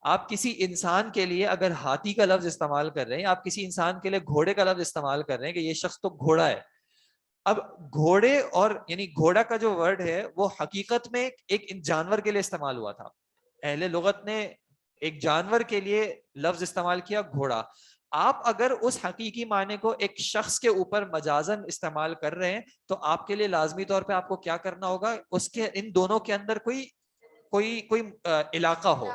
آپ کسی انسان کے لیے اگر ہاتھی کا لفظ استعمال کر رہے ہیں آپ کسی انسان کے لیے گھوڑے کا لفظ استعمال کر رہے ہیں کہ یہ شخص تو گھوڑا ہے اب گھوڑے اور یعنی گھوڑا کا جو ورڈ ہے وہ حقیقت میں ایک جانور کے لیے استعمال ہوا تھا اہل لغت نے ایک جانور کے لیے لفظ استعمال کیا گھوڑا آپ اگر اس حقیقی معنی کو ایک شخص کے اوپر مجازن استعمال کر رہے ہیں تو آپ کے لیے لازمی طور پہ آپ کو کیا کرنا ہوگا اس کے ان دونوں کے اندر کوئی علاقہ ہو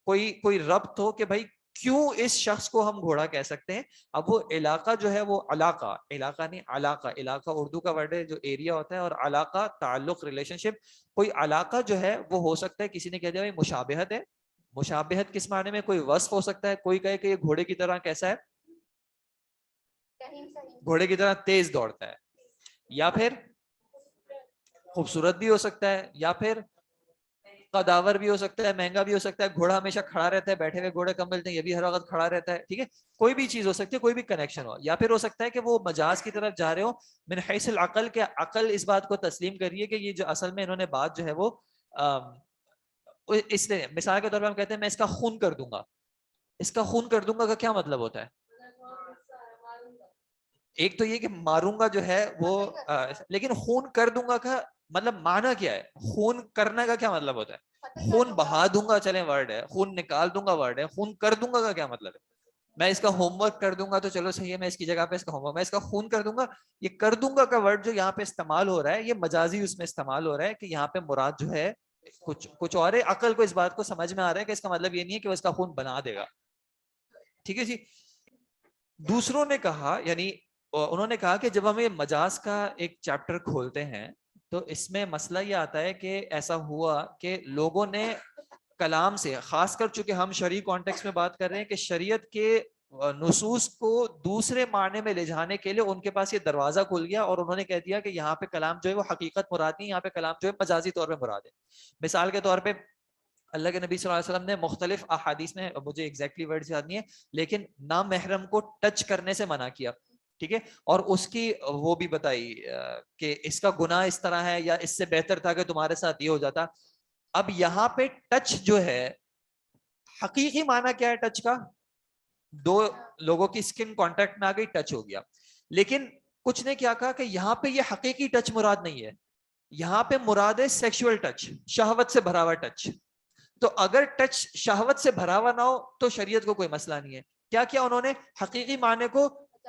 کوئی ربط ہو کہ بھائی کیوں اس شخص کو ہم گھوڑا کہہ سکتے ہیں اب وہ علاقہ جو ہے وہ علاقہ نہیں علاقہ اردو کا ورڈ ہے جو ایریا ہوتا ہے اور علاقہ تعلق ریلیشن شپ کوئی علاقہ جو ہے وہ ہو سکتا ہے کسی نے کہہ دیا بھائی مشابہت ہے مشابہت کس معنی میں کوئی وصف ہو سکتا ہے کوئی کہے کہ یہ گھوڑے کی طرح کیسا ہے گھوڑے کی طرح تیز دوڑتا ہے یا پھر خوبصورت بھی ہو سکتا ہے یا پھر قداور بھی ہو سکتا ہے, مہنگا بھی ہو سکتا ہے, گھوڑا ہمیشہ کھڑا رہتا ہے, بیٹھے ہوئے گھوڑے کم ملتے ہیں, یہ بھی ہر وقت کھڑا رہتا ہے, ٹھیک ہے, کوئی بھی چیز ہو سکتی ہے, کوئی بھی کنیکشن ہو. یا پھر ہو سکتا ہے کہ وہ مجاز کی طرف جا رہے ہو من حیث العقل, کے عقل اس بات کو تسلیم کریے کہ یہ جو اصل میں انہوں نے بات جو ہے وہ اس نے, مثال کے طور پر ہم کہتے ہیں میں اس کا خون کر دوں گا, اس کا خون کر دوں گا کا کیا مطلب ہوتا ہے؟ ایک تو یہ کہ ماروں گا جو ہے وہ, لیکن خون کر دوں گا کا مطلب معنی کیا ہے؟ خون کرنے کا کیا مطلب ہوتا ہے؟ خون بہا دوں گا چلیں ورڈ ہے, خون نکال دوں گا ورڈ ہے, خون کر دوں گا کا کیا مطلب ہے؟ میں اس کا ہوم ورک کر دوں گا تو چلو صحیح ہے, میں اس کی جگہ پہ اس کا ہوم ورک, میں اس کا خون کر دوں گا. یہ کر دوں گا کا ورڈ جو یہاں پہ استعمال ہو رہا ہے یہ مجازی اس میں استعمال ہو رہا ہے کہ یہاں پہ مراد جو ہے کچھ اور ہے. عقل کو اس بات کو سمجھ میں آ رہا ہے کہ اس کا مطلب یہ نہیں ہے کہ وہ اس کا خون بنا دے گا, ٹھیک ہے جی. دوسروں نے کہا, یعنی انہوں نے کہا کہ جب ہم یہ مجاز کا ایک چیپٹر کھولتے ہیں تو اس میں مسئلہ یہ آتا ہے کہ ایسا ہوا کہ لوگوں نے کلام سے, خاص کر چونکہ ہم شرعی کانٹیکس میں بات کر رہے ہیں کہ شریعت کے نصوص کو دوسرے معنی میں لے جانے کے لیے ان کے پاس یہ دروازہ کھل گیا اور انہوں نے کہہ دیا کہ یہاں پہ کلام جو ہے وہ حقیقت مراد نہیں, یہاں پہ کلام جو ہے مجازی طور پہ مراد ہے. مثال کے طور پہ اللہ کے نبی صلی اللہ علیہ وسلم نے مختلف احادیث میں, مجھے ایگزیکٹلی ورڈز یاد نہیں ہے, لیکن نامحرم کو ٹچ کرنے سے منع کیا, ٹھیک ہے, اور اس کی وہ بھی بتائی کہ اس کا گناہ اس طرح ہے یا اس سے بہتر تھا کہ تمہارے ساتھ یہ ہو جاتا. اب یہاں پہ ٹچ جو ہے حقیقی معنی کیا ہے ٹچ کا؟ دو لوگوں کی اسکن کانٹیکٹ میں آ گئی, ٹچ ہو گیا. لیکن کچھ نے کیا کہا کہ یہاں پہ یہ حقیقی ٹچ مراد نہیں ہے, یہاں پہ مراد ہے سیکشول ٹچ, شہوت سے بھرا ہوا ٹچ. تو اگر ٹچ شہوت سے بھرا ہوا نہ ہو تو شریعت کو کوئی مسئلہ نہیں ہے. کیا کیا انہوں نے؟ حقیقی معنی کو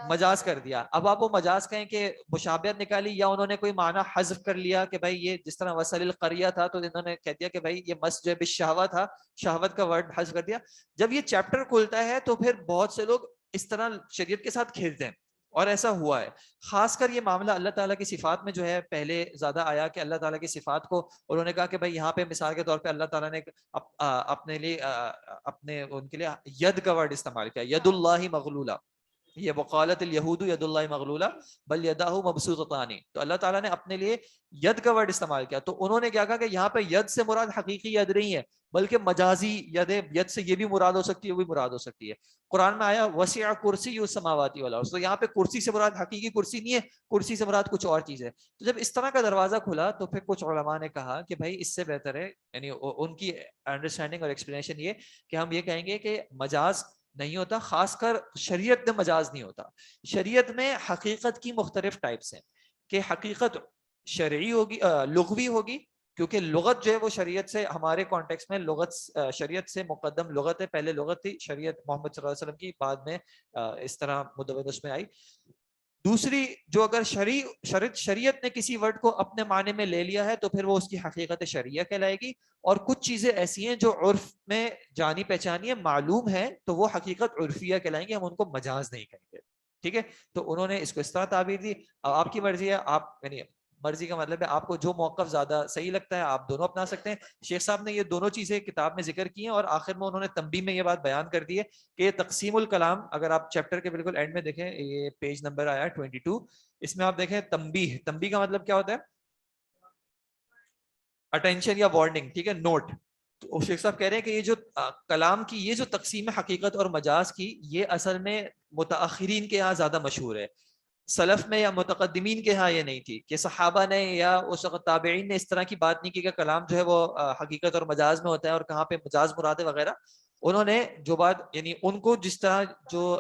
مجاز کر دیا. اب آپ وہ مجاز کہیں کہ مشابہت نکالی, یا انہوں نے کوئی معنی حذف کر لیا کہ بھائی یہ جس طرح وصل القریہ تھا تو انہوں نے کہہ دیا کہ بھائی یہ مس جو ہے بالشہوہ تھا, شہوت کا ورڈ حذف کر دیا. جب یہ چیپٹر کھلتا ہے تو پھر بہت سے لوگ اس طرح شریعت کے ساتھ کھیلتے ہیں, اور ایسا ہوا ہے. خاص کر یہ معاملہ اللہ تعالیٰ کی صفات میں جو ہے پہلے زیادہ آیا کہ اللہ تعالیٰ کی صفات کو انہوں نے کہا کہ بھائی یہاں پہ مثال کے طور پہ اللہ تعالیٰ نے اپنے لیے اپنے ان کے لیے ید کا ورڈ استعمال کیا, ید اللہ مغلولہ, یہ وقالت الیہود ید اللہ مغلولہ بل یداہ مبسوطتان, تو اللہ تعالیٰ نے اپنے لیے ید کا ورڈ استعمال کیا. تو انہوں نے کیا کہا کہ یہاں پہ ید سے مراد حقیقی ید نہیں ہے بلکہ مجازی ید ہے, ید سے یہ بھی مراد ہو سکتی ہے وہ بھی مراد ہو سکتی ہے. قرآن میں آیا وسع کرسی السماوات والارض, تو یہاں پہ کرسی سے مراد حقیقی کرسی نہیں ہے, کرسی سے مراد کچھ اور چیز ہے. تو جب اس طرح کا دروازہ کھلا تو پھر کچھ علماء نے کہا کہ بھائی اس سے بہتر ہے, یعنی ان کی انڈرسٹینڈنگ اور ایکسپلینیشن یہ کہ ہم یہ کہیں گے کہ مجاز نہیں ہوتا, خاص کر شریعت میں مجاز نہیں ہوتا. شریعت میں حقیقت کی مختلف ٹائپس ہیں کہ حقیقت شرعی ہوگی, لغوی ہوگی, کیونکہ لغت جو ہے وہ شریعت سے, ہمارے کانٹیکس میں لغت شریعت سے مقدم لغت ہے, پہلے لغت تھی شریعت محمد صلی اللہ علیہ وسلم کی, بعد میں اس طرح مدون اس میں آئی. دوسری جو اگر شریعت نے کسی ورڈ کو اپنے معنی میں لے لیا ہے تو پھر وہ اس کی حقیقت شرعیہ کہلائے گی, اور کچھ چیزیں ایسی ہیں جو عرف میں جانی پہچانی ہے, معلوم ہے, تو وہ حقیقت عرفیہ کہلائیں گے, ہم ان کو مجاز نہیں کہیں گے, ٹھیک ہے. تو انہوں نے اس کو اس طرح تعبیر دی. آپ کی مرضی ہے, آپ یعنی مرضی کا مطلب ہے آپ کو جو موقف زیادہ صحیح لگتا ہے آپ دونوں اپنا سکتے ہیں. شیخ صاحب نے یہ دونوں چیزیں کتاب میں ذکر کی ہیں, اور آخر میں انہوں نے تنبیہ میں یہ بات بیان کر دی ہے کہ تقسیم الکلام, اگر آپ چیپٹر کے بالکل اینڈ میں دیکھیں, یہ پیج نمبر آیا 22, اس میں آپ دیکھیں تنبیہ. تنبیہ کا مطلب کیا ہوتا ہے؟ اٹینشن یا وارننگ, ٹھیک ہے, نوٹ. تو شیخ صاحب کہہ رہے ہیں کہ یہ جو کلام کی یہ جو تقسیم حقیقت اور مجاز کی, یہ اصل میں متاخرین کے یہاں زیادہ مشہور ہے. سلف میں یا متقدمین کے ہاں یہ نہیں تھی, کہ صحابہ نے یا اس وقت تابعین نے اس طرح کی بات نہیں کی کہ کلام جو ہے وہ حقیقت اور مجاز میں ہوتا ہے اور کہاں پہ مجاز مراد ہے وغیرہ. انہوں نے جو بات, یعنی ان کو جس طرح جو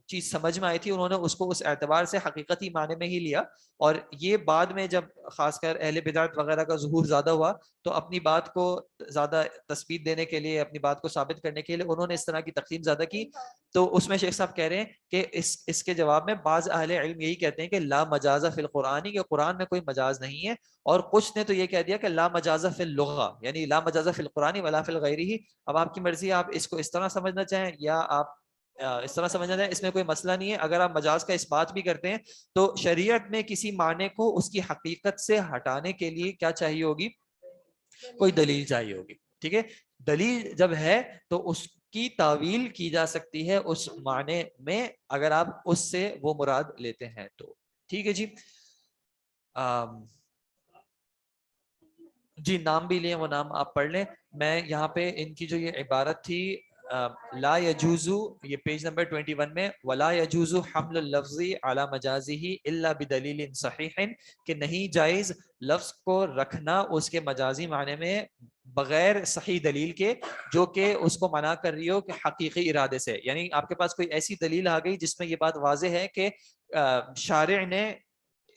چیز سمجھ میں آئی تھی انہوں نے اس کو اس اعتبار سے حقیقتی معنی میں ہی لیا, اور یہ بعد میں جب خاص کر اہل بدعت وغیرہ کا ظہور زیادہ ہوا تو اپنی بات کو زیادہ تثبیت دینے کے لیے, اپنی بات کو ثابت کرنے کے لیے انہوں نے اس طرح کی تقسیم زیادہ کی. تو اس میں شیخ صاحب کہہ رہے ہیں کہ اس کے جواب میں بعض اہل علم یہی کہتے ہیں کہ لا مجاز فی القرآن, کہ قرآن میں کوئی مجاز نہیں ہے, اور کچھ نے تو یہ کہہ دیا کہ لا مجاز فی اللغہ, یعنی لا مجاز فی القرآن ولا فی الغیرہ. اب آپ کی مرضی, آپ اس کو اس طرح سمجھنا چاہیں یا آپ اس طرح سمجھنا چاہیں, اس میں کوئی مسئلہ نہیں ہے. اگر آپ مجاز کا اس بات بھی کرتے ہیں تو شریعت میں کسی معنی کو اس کی حقیقت سے ہٹانے کے لیے کیا چاہیے ہوگی؟ کوئی دلیل چاہیے ہوگی, ٹھیک ہے. دلیل جب ہے تو اس کی تعویل کی جا سکتی ہے اس معنی میں, اگر آپ اس سے وہ مراد لیتے ہیں تو, ٹھیک ہے جی. جی نام بھی لیں، وہ نام آپ پڑھ لیں. میں یہاں پہ ان کی جو یہ عبارت تھی لا یجوزو، یہ پیج نمبر 21 میں، ولا یجوزو حمل اللفظ علی مجازہ الا بدلیل صحیح، کہ نہیں جائز لفظ کو رکھنا اس کے مجازی معنی میں بغیر صحیح دلیل کے، جو کہ اس کو منع کر رہی ہو کہ حقیقی ارادے سے. یعنی آپ کے پاس کوئی ایسی دلیل آ گئی جس میں یہ بات واضح ہے کہ شارع نے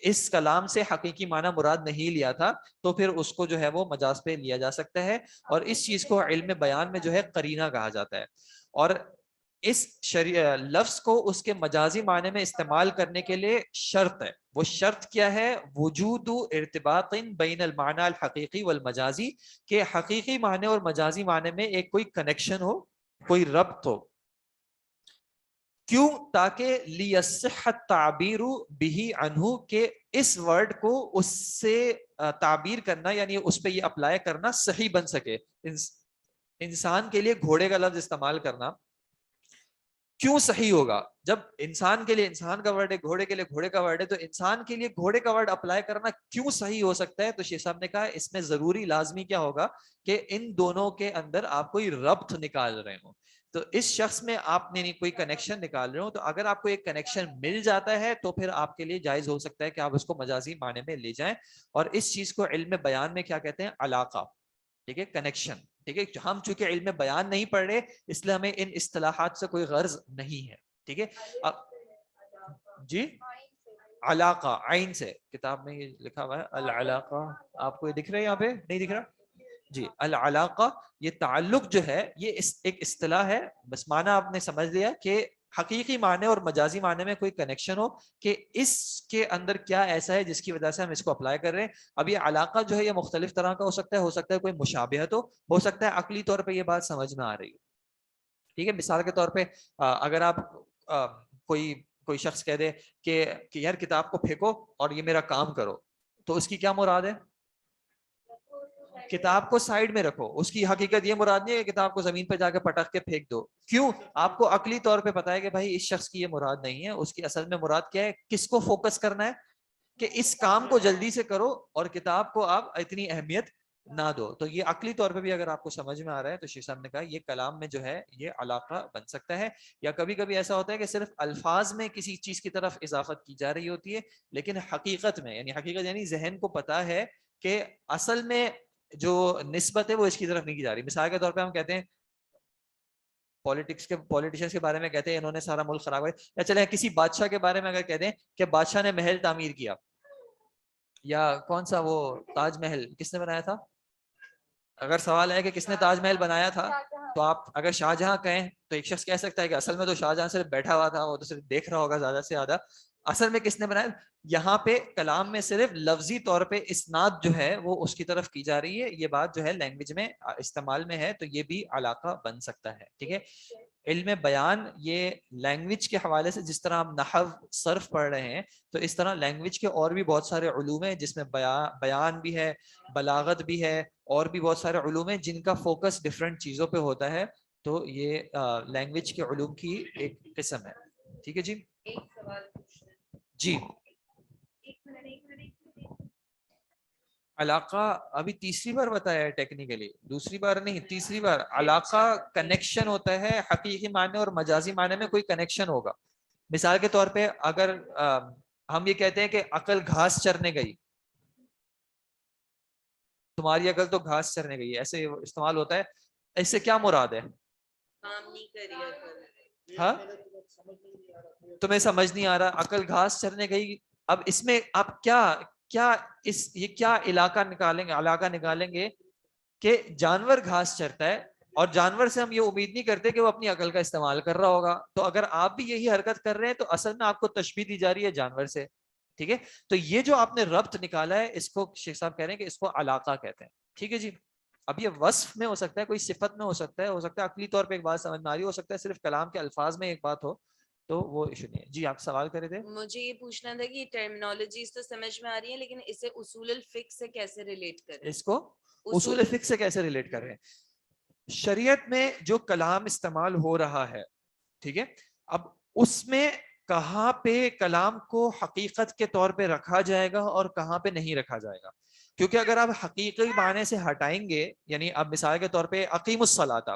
اس کلام سے حقیقی معنی مراد نہیں لیا تھا، تو پھر اس کو جو ہے وہ مجاز پہ لیا جا سکتا ہے. اور اس چیز کو علم بیان میں جو ہے قرینہ کہا جاتا ہے. اور اس لفظ کو اس کے مجازی معنی میں استعمال کرنے کے لیے شرط ہے. وہ شرط کیا ہے؟ وجود ارتباط بین المعنی الحقیقی والمجازی، کہ حقیقی معنی اور مجازی معنی میں ایک کوئی کنیکشن ہو، کوئی ربط ہو. کیوں؟ تاکہ لیصح التعبیر بہ عنہ، کہ اس ورڈ کو اس سے تعبیر کرنا، یعنی اس پہ یہ اپلائی کرنا صحیح بن سکے. انسان کے لیے گھوڑے کا لفظ استعمال کرنا کیوں صحیح ہوگا؟ جب انسان کے لیے انسان کا ورڈ ہے، گھوڑے کے لیے گھوڑے کا ورڈ ہے، تو انسان کے لیے گھوڑے کا ورڈ اپلائی کرنا کیوں صحیح ہو سکتا ہے؟ تو شیخ صاحب نے کہا اس میں ضروری لازمی کیا ہوگا کہ ان دونوں کے اندر آپ کوئی ربط نکال رہے ہوں. تو اس شخص میں آپ نے کوئی کنیکشن نکال رہے ہو، تو اگر آپ کو ایک کنیکشن مل جاتا ہے تو پھر آپ کے لیے جائز ہو سکتا ہے کہ آپ اس کو مجازی معنی میں لے جائیں. اور اس چیز کو علم بیان میں کیا کہتے ہیں؟ علاقہ. ٹھیک ہے، کنیکشن. ٹھیک ہے، ہم چونکہ علم بیان نہیں پڑھ رہے اس لیے ہمیں ان اصطلاحات سے کوئی غرض نہیں ہے. ٹھیک ہے. جی علاقہ عین سے، کتاب میں یہ لکھا ہوا ہے العلاقہ، آپ کو یہ دکھ رہا ہے؟ یہاں پہ نہیں دکھ رہا؟ جی العلاقہ، یہ تعلق جو ہے یہ ایک اصطلاح ہے. بس معنی آپ نے سمجھ لیا کہ حقیقی معنی اور مجازی معنی میں کوئی کنیکشن ہو، کہ اس کے اندر کیا ایسا ہے جس کی وجہ سے ہم اس کو اپلائی کر رہے ہیں. اب یہ علاقہ جو ہے یہ مختلف طرح کا ہو سکتا ہے کوئی مشابہت ہو سکتا ہے عقلی طور پہ یہ بات سمجھ میں آ رہی ہو. ٹھیک ہے، مثال کے طور پہ اگر آپ کوئی شخص کہہ دے کہ یار کتاب کو پھینکو اور یہ میرا کام کرو، تو اس کی کیا مراد ہے؟ کتاب کو سائیڈ میں رکھو. اس کی حقیقت یہ مراد نہیں ہے کہ کتاب کو زمین پہ جا کے پٹک کے پھینک دو. کیوں؟ آپ کو عقلی طور پہ پتا ہے کہ بھائی اس شخص کی یہ مراد نہیں ہے. اس کی اصل میں مراد کیا ہے؟ کس کو فوکس کرنا ہے؟ کہ اس کام کو جلدی سے کرو اور کتاب کو آپ اتنی اہمیت نہ دو. تو یہ عقلی طور پہ بھی اگر آپ کو سمجھ میں آ رہا ہے تو شیخ صاحب نے کہا یہ کلام میں جو ہے یہ علاقہ بن سکتا ہے. یا کبھی کبھی ایسا ہوتا ہے کہ صرف الفاظ میں کسی چیز کی طرف اضافت کی جا رہی ہوتی ہے، لیکن حقیقت میں یعنی ذہن کو پتا ہے کہ اصل میں جو نسبت ہے وہ اس کی طرف نہیں کی جا رہی. مثال کے طور پہ ہم کہتے ہیں پولیٹیشنز کے بارے میں کہتے ہیں انہوں نے سارا ملک خراب کیا، یا چلے کسی بادشاہ کے بارے میں اگر کہتے ہیں کہ بادشاہ نے محل تعمیر کیا، یا کون سا وہ تاج محل کس نے بنایا تھا؟ اگر سوال ہے کہ کس نے تاج محل بنایا تھا، تو آپ اگر شاہجہاں کہیں تو ایک شخص کہہ سکتا ہے کہ اصل میں تو شاہجہاں صرف بیٹھا ہوا تھا، وہ تو صرف دیکھ رہا ہوگا زیادہ سے زیادہ. اصل میں کس نے بنایا؟ یہاں پہ کلام میں صرف لفظی طور پہ اسناد جو ہے وہ اس کی طرف کی جا رہی ہے. یہ بات جو ہے لینگویج میں استعمال میں ہے، تو یہ بھی علاقہ بن سکتا ہے. ٹھیک ہے. علم بیان یہ لینگویج کے حوالے سے جس طرح ہم نحو صرف پڑھ رہے ہیں، تو اس طرح لینگویج کے اور بھی بہت سارے علوم ہیں جس میں بیان بھی ہے، بلاغت بھی ہے، اور بھی بہت سارے علوم ہیں جن کا فوکس ڈفرینٹ چیزوں پہ ہوتا ہے. تو یہ لینگویج کے علوم کی ایک قسم ہے. ٹھیک ہے جی. ایک سوال پوچھنا ہے. جی علاقہ ابھی تیسری بار بتایا ہے ٹیکنیکلی، دوسری بار نہیں تیسری بار. علاقہ کنیکشن ہوتا ہے، حقیقی معنی اور مجازی معنی میں کوئی کنیکشن ہوگا. مثال کے طور پہ اگر ہم یہ کہتے ہیں کہ عقل گھاس چرنے گئی، تمہاری عقل تو گھاس چرنے گئی ہے، ایسے استعمال ہوتا ہے. اس سے کیا مراد ہے؟ کام نہیں کری. ہاں تمہیں سمجھ نہیں آ رہا، عقل گھاس چرنے گئی. اب اس میں آپ یہ کیا علاقہ نکالیں گے کہ جانور گھاس چرتا ہے، اور جانور سے ہم یہ امید نہیں کرتے کہ وہ اپنی عقل کا استعمال کر رہا ہوگا. تو اگر آپ بھی یہی حرکت کر رہے ہیں تو اصل میں آپ کو تشبیہ دی جا رہی ہے جانور سے. ٹھیک ہے. تو یہ جو آپ نے ربط نکالا ہے اس کو شیخ صاحب کہہ رہے ہیں کہ اس کو علاقہ کہتے ہیں. ٹھیک ہے جی. اب یہ وصف میں ہو سکتا ہے، کوئی صفت میں ہو سکتا ہے عقلی طور پہ ایک بات سمجھ میں آ رہی ہو سکتا ہے صرف کلام کے الفاظ میں ایک بات ہو، تو وہ ایشو نہیں ہے. جی آپ سوال کرے تھے. مجھے یہ پوچھنا تھا کہ ٹرمینالوجیز تو سمجھ میں آ رہی ہیں، لیکن اسے اصول الفقہ سے کیسے ریلیٹ کریں؟ اس کو اصول فقہ سے کیسے ریلیٹ کر رہے ہیں؟ شریعت میں جو کلام استعمال ہو رہا ہے، ٹھیک ہے، اب اس میں کہاں پہ کلام کو حقیقت کے طور پہ رکھا جائے گا اور کہاں پہ نہیں رکھا جائے گا. کیونکہ اگر آپ حقیقی معنی سے ہٹائیں گے، یعنی اب مثال کے طور پہ اقیم الصلاۃ،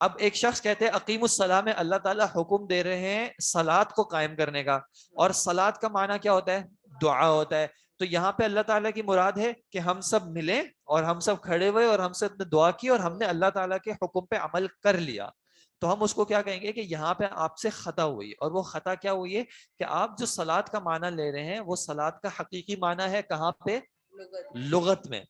اب ایک شخص کہتے ہیں اقیم الصلاۃ میں اللہ تعالیٰ حکم دے رہے ہیں صلاۃ کو قائم کرنے کا، اور صلاۃ کا معنی کیا ہوتا ہے؟ دعا ہوتا ہے. تو یہاں پہ اللہ تعالیٰ کی مراد ہے کہ ہم سب ملیں اور ہم سب کھڑے ہوئے اور ہم سب نے دعا کی اور ہم نے اللہ تعالیٰ کے حکم پہ عمل کر لیا. تو ہم اس کو کیا کہیں گے کہ یہاں پہ آپ سے خطا ہوئی. اور وہ خطا کیا ہوئی ہے کہ آپ جو صلاۃ کا معنی لے رہے ہیں وہ صلاۃ کا حقیقی معنی ہے کہاں پہ؟ لغت میں.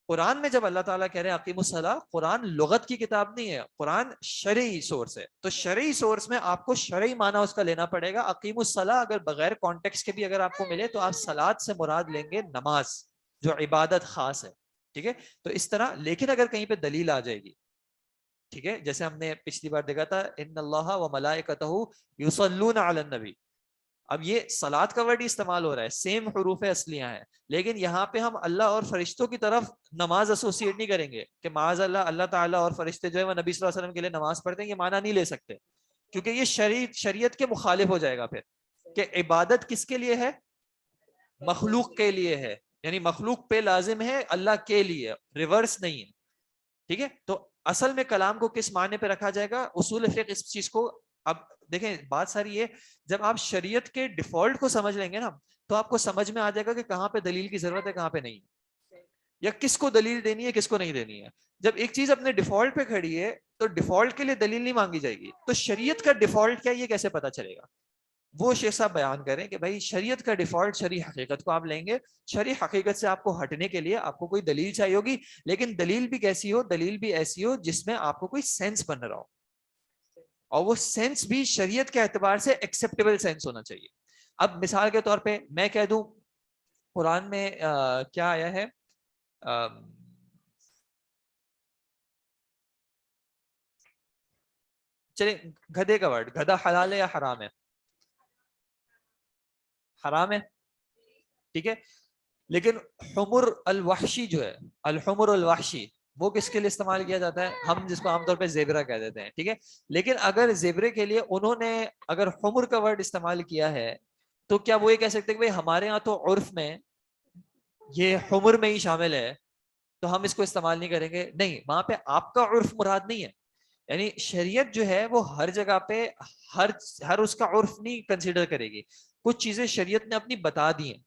قرآن میں جب اللہ تعالیٰ کہہ رہے ہیں اقیم الصلاۃ، قرآن لغت کی کتاب نہیں ہے، قرآن شرعی سورس ہے. تو شرعی سورس میں آپ کو شرعی معنی اس کا لینا پڑے گا. اقیم الصلاۃ اگر بغیر کانٹیکس کے بھی اگر آپ کو ملے تو آپ صلاۃ سے مراد لیں گے نماز، جو عبادت خاص ہے. ٹھیک ہے، تو اس طرح. لیکن اگر کہیں پہ دلیل آ جائے گی، ٹھیک ہے، جیسے ہم نے پچھلی بار دیکھا تھا ان اللہ و ملائکتہ یصلون علی النبی، اب یہ صلاۃ کا ورڈ استعمال ہو رہا ہے، سیم حروف اصلیاں ہیں، لیکن یہاں پہ ہم اللہ اور فرشتوں کی طرف نماز ایسوسیٹ نہیں کریں گے کہ معاذ اللہ اللہ تعالیٰ اور فرشتے جو ہے وہ نبی صلی اللہ علیہ وسلم کے لیے نماز پڑھتے ہیں، یہ معنی نہیں لے سکتے، کیونکہ یہ شریعت کے مخالف ہو جائے گا پھر. کہ عبادت کس کے لیے ہے؟ مخلوق کے لیے ہے، یعنی مخلوق پہ لازم ہے، اللہ کے لیے، ریورس نہیں ہے. ٹھیک ہے، تو اصل میں کلام کو کس معنی پہ رکھا جائے گا؟ اصول فقہ اس چیز کو، اب دیکھیں بات ساری یہ، جب آپ شریعت کے ڈیفالٹ کو سمجھ لیں گے نا تو آپ کو سمجھ میں آ جائے گا کہ کہاں پہ دلیل کی ضرورت ہے کہاں پہ نہیں، یا کس کو دلیل دینی ہے کس کو نہیں دینی ہے. جب ایک چیز اپنے ڈیفالٹ پہ کھڑی ہے تو ڈیفالٹ کے لیے دلیل نہیں مانگی جائے گی. تو شریعت کا ڈیفالٹ کیا یہ کیسے پتا چلے گا؟ وہ شیخ صاحب بیان کریں کہ بھائی شریعت کا ڈیفالٹ شرعی حقیقت کو آپ لیں گے. شرعی حقیقت سے آپ کو ہٹنے کے لیے آپ کو کوئی دلیل چاہیے ہوگی، لیکن دلیل بھی کیسی ہو؟ دلیل بھی ایسی ہو جس میں آپ کو کوئی سینس بن رہا ہو، اور وہ سینس بھی شریعت کے اعتبار سے ایکسیپٹیبل سینس ہونا چاہیے. اب مثال کے طور پہ میں کہہ دوں قرآن میں کیا آیا ہے، چلے گدھے کا ورڈ، گدھا حلال ہے یا حرام ہے؟ حرام ہے، ٹھیک ہے. لیکن حمر الوحشی جو ہے، الحمر الوحشی، وہ کس کے لیے استعمال کیا جاتا ہے؟ ہم جس کو عام طور پہ زیبرا کہہ دیتے ہیں. ٹھیک ہے، لیکن اگر زیبرے کے لیے انہوں نے اگر حمر کا ورڈ استعمال کیا ہے تو کیا وہ یہ کہہ سکتے کہ بھائی ہمارے ہاں تو عرف میں یہ حمر میں ہی شامل ہے تو ہم اس کو استعمال نہیں کریں گے؟ نہیں، وہاں پہ آپ کا عرف مراد نہیں ہے. یعنی شریعت جو ہے وہ ہر جگہ پہ ہر اس کا عرف نہیں کنسیڈر کرے گی. کچھ چیزیں شریعت نے اپنی بتا دی ہیں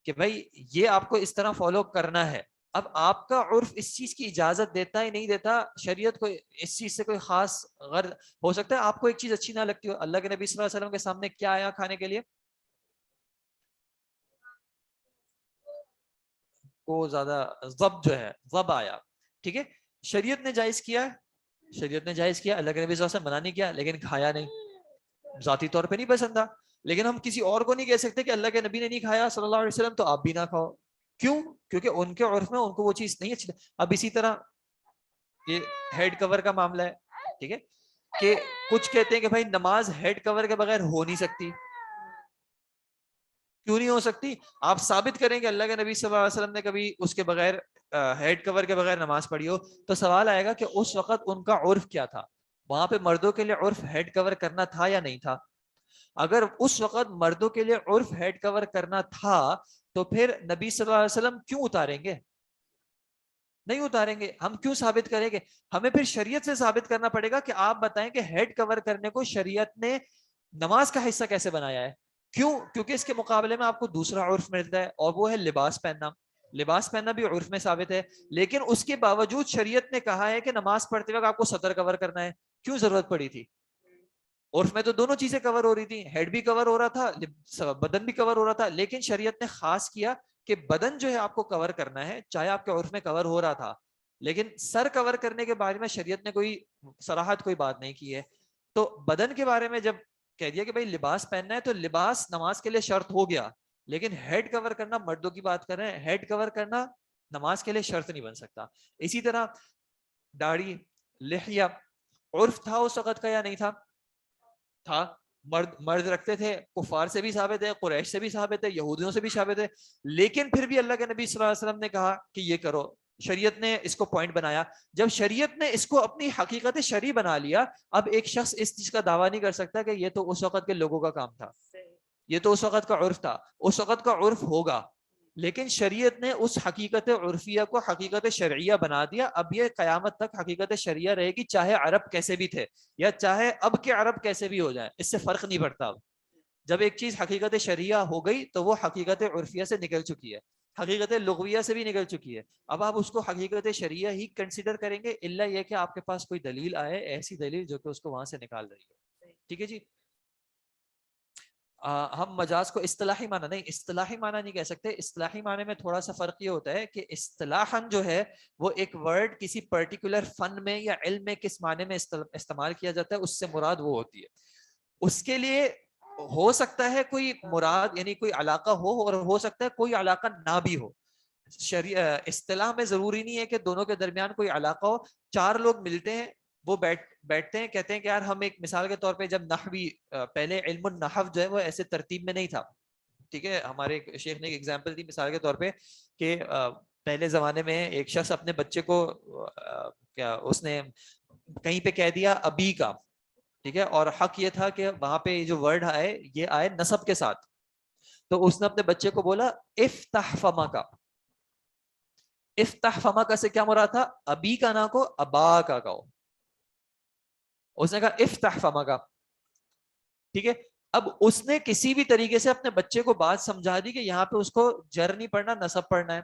کہ بھائی یہ آپ کو اس طرح فالو کرنا ہے. اب آپ کا عرف اس چیز کی اجازت دیتا ہی نہیں دیتا. شریعت کو اس چیز سے کوئی خاص غرض ہو سکتا ہے آپ کو ایک چیز اچھی نہ لگتی ہو. اللہ کے نبی صلی اللہ علیہ وسلم کے سامنے کیا آیا کھانے کے لیے؟ کو زیادہ ضب جو ہے، ضب آیا. ٹھیک ہے، شریعت نے جائز کیا، شریعت نے جائز کیا، اللہ کے نبی صلی اللہ علیہ وسلم منع نہیں کیا، لیکن کھایا نہیں، ذاتی طور پہ نہیں پسند تھا. لیکن ہم کسی اور کو نہیں کہہ سکتے کہ اللہ کے نبی نے نہیں کھایا صلی اللہ علیہ وسلم تو آپ بھی نہ کھاؤ. کیوں؟ کیونکہ ان کے عرف میں ان کو وہ چیز نہیں اچھی. اب اسی طرح یہ ہیڈ کور کا معاملہ ہے، ٹھیک ہے، کہ کچھ کہتے ہیں کہ بھائی نماز ہیڈ کور کے بغیر ہو نہیں سکتی. کیوں نہیں ہو سکتی؟ آپ ثابت کریں کہ اللہ کے نبی صلی اللہ علیہ وسلم نے کبھی اس کے بغیر ہیڈ کور کے بغیر نماز پڑھی ہو. تو سوال آئے گا کہ اس وقت ان کا عرف کیا تھا؟ وہاں پہ مردوں کے لیے عرف ہیڈ کور کرنا تھا یا نہیں تھا؟ اگر اس وقت مردوں کے لیے عرف ہیڈ کور کرنا تھا تو پھر نبی صلی اللہ علیہ وسلم کیوں اتاریں گے؟ نہیں اتاریں گے. ہم کیوں ثابت کریں گے؟ ہمیں پھر شریعت سے ثابت کرنا پڑے گا کہ آپ بتائیں کہ ہیڈ کور کرنے کو شریعت نے نماز کا حصہ کیسے بنایا ہے. کیوں؟ کیونکہ اس کے مقابلے میں آپ کو دوسرا عرف ملتا ہے اور وہ ہے لباس پہننا. لباس پہننا بھی عرف میں ثابت ہے، لیکن اس کے باوجود شریعت نے کہا ہے کہ نماز پڑھتے وقت آپ کو سطر کور کرنا ہے. کیوں ضرورت پڑی تھی؟ عرف میں تو دونوں چیزیں کور ہو رہی تھی، ہیڈ بھی کور ہو رہا تھا، بدن بھی کور ہو رہا تھا، لیکن شریعت نے خاص کیا کہ بدن جو ہے آپ کو کور کرنا ہے، چاہے آپ کے عرف میں کور ہو رہا تھا. لیکن سر کور کرنے کے بارے میں شریعت نے کوئی صراحت کوئی بات نہیں کی ہے. تو بدن کے بارے میں جب کہہ دیا کہ بھائی لباس پہننا ہے تو لباس نماز کے لیے شرط ہو گیا، لیکن ہیڈ کور کرنا، مردوں کی بات کر رہے ہیں، ہیڈ کور کرنا نماز کے لیے شرط نہیں بن سکتا. اسی طرح داڑھی، لحیہ، عرف تھا اس وقت کا یا نہیں تھا؟ تھا. مرد رکھتے تھے، کفار سے بھی ثابت ہے، قریش سے بھی ثابت ہے، یہودیوں سے بھی ثابت ہے، لیکن پھر بھی اللہ کے نبی صلی اللہ علیہ وسلم نے کہا کہ یہ کرو. شریعت نے اس کو پوائنٹ بنایا. جب شریعت نے اس کو اپنی حقیقت شرعی بنا لیا، اب ایک شخص اس چیز کا دعویٰ نہیں کر سکتا کہ یہ تو اس وقت کے لوگوں کا کام تھا، یہ تو اس وقت کا عرف تھا. اس وقت کا عرف ہوگا، لیکن شریعت نے اس حقیقت عرفیہ کو حقیقت شرعیہ بنا دیا. اب یہ قیامت تک حقیقت شرعیہ رہے گی, چاہے عرب کیسے بھی تھے یا چاہے اب کے عرب کیسے بھی ہو جائیں, اس سے فرق نہیں پڑتا. اب جب ایک چیز حقیقت شرعیہ ہو گئی تو وہ حقیقت عرفیہ سے نکل چکی ہے, حقیقت لغویہ سے بھی نکل چکی ہے. اب آپ اس کو حقیقت شرعیہ ہی کنسیڈر کریں گے, الا یہ کہ آپ کے پاس کوئی دلیل آئے, ایسی دلیل جو کہ اس کو وہاں سے نکال رہی ہو. ٹھیک ہے جی. ہم مجاز کو اصطلاحی معنی نہیں, اصطلاحی معنی نہیں کہہ سکتے. اصطلاحی معنی میں تھوڑا سا فرق یہ ہوتا ہے کہ اصطلاحاً جو ہے وہ ایک ورڈ کسی پرٹیکولر فن میں یا علم میں کس معنی میں استعمال کیا جاتا ہے, اس سے مراد وہ ہوتی ہے. اس کے لیے ہو سکتا ہے کوئی مراد یعنی کوئی علاقہ ہو, اور ہو سکتا ہے کوئی علاقہ نہ بھی ہو. اصطلاح میں ضروری نہیں ہے کہ دونوں کے درمیان کوئی علاقہ ہو. 4 لوگ ملتے ہیں, وہ بیٹھتے ہیں, کہتے ہیں کہ یار ہم ایک مثال کے طور پہ جب نحوی پہلے علم النحو جو ہے وہ ایسے ترتیب میں نہیں تھا. ٹھیک ہے, ہمارے شیخ نے ایک ایگزامپل دی مثال کے طور پہ کہ پہلے زمانے میں ایک شخص اپنے بچے کو کیا اس نے کہیں پہ کہہ دیا ابی کا, ٹھیک ہے, اور حق یہ تھا کہ وہاں پہ جو ورڈ آئے یہ آئے نسب کے ساتھ. تو اس نے اپنے بچے کو بولا افتح فما کا. افتح فما کا سے کیا مراد تھا؟ ابی کا نہ کو ابا کا کہو. اس نے کہا افتح فما کا. ٹھیک ہے, اب اس نے کسی بھی طریقے سے اپنے بچے کو بات سمجھا دی کہ یہاں پہ اس کو جر نہیں پڑھنا, نصب پڑھنا ہے.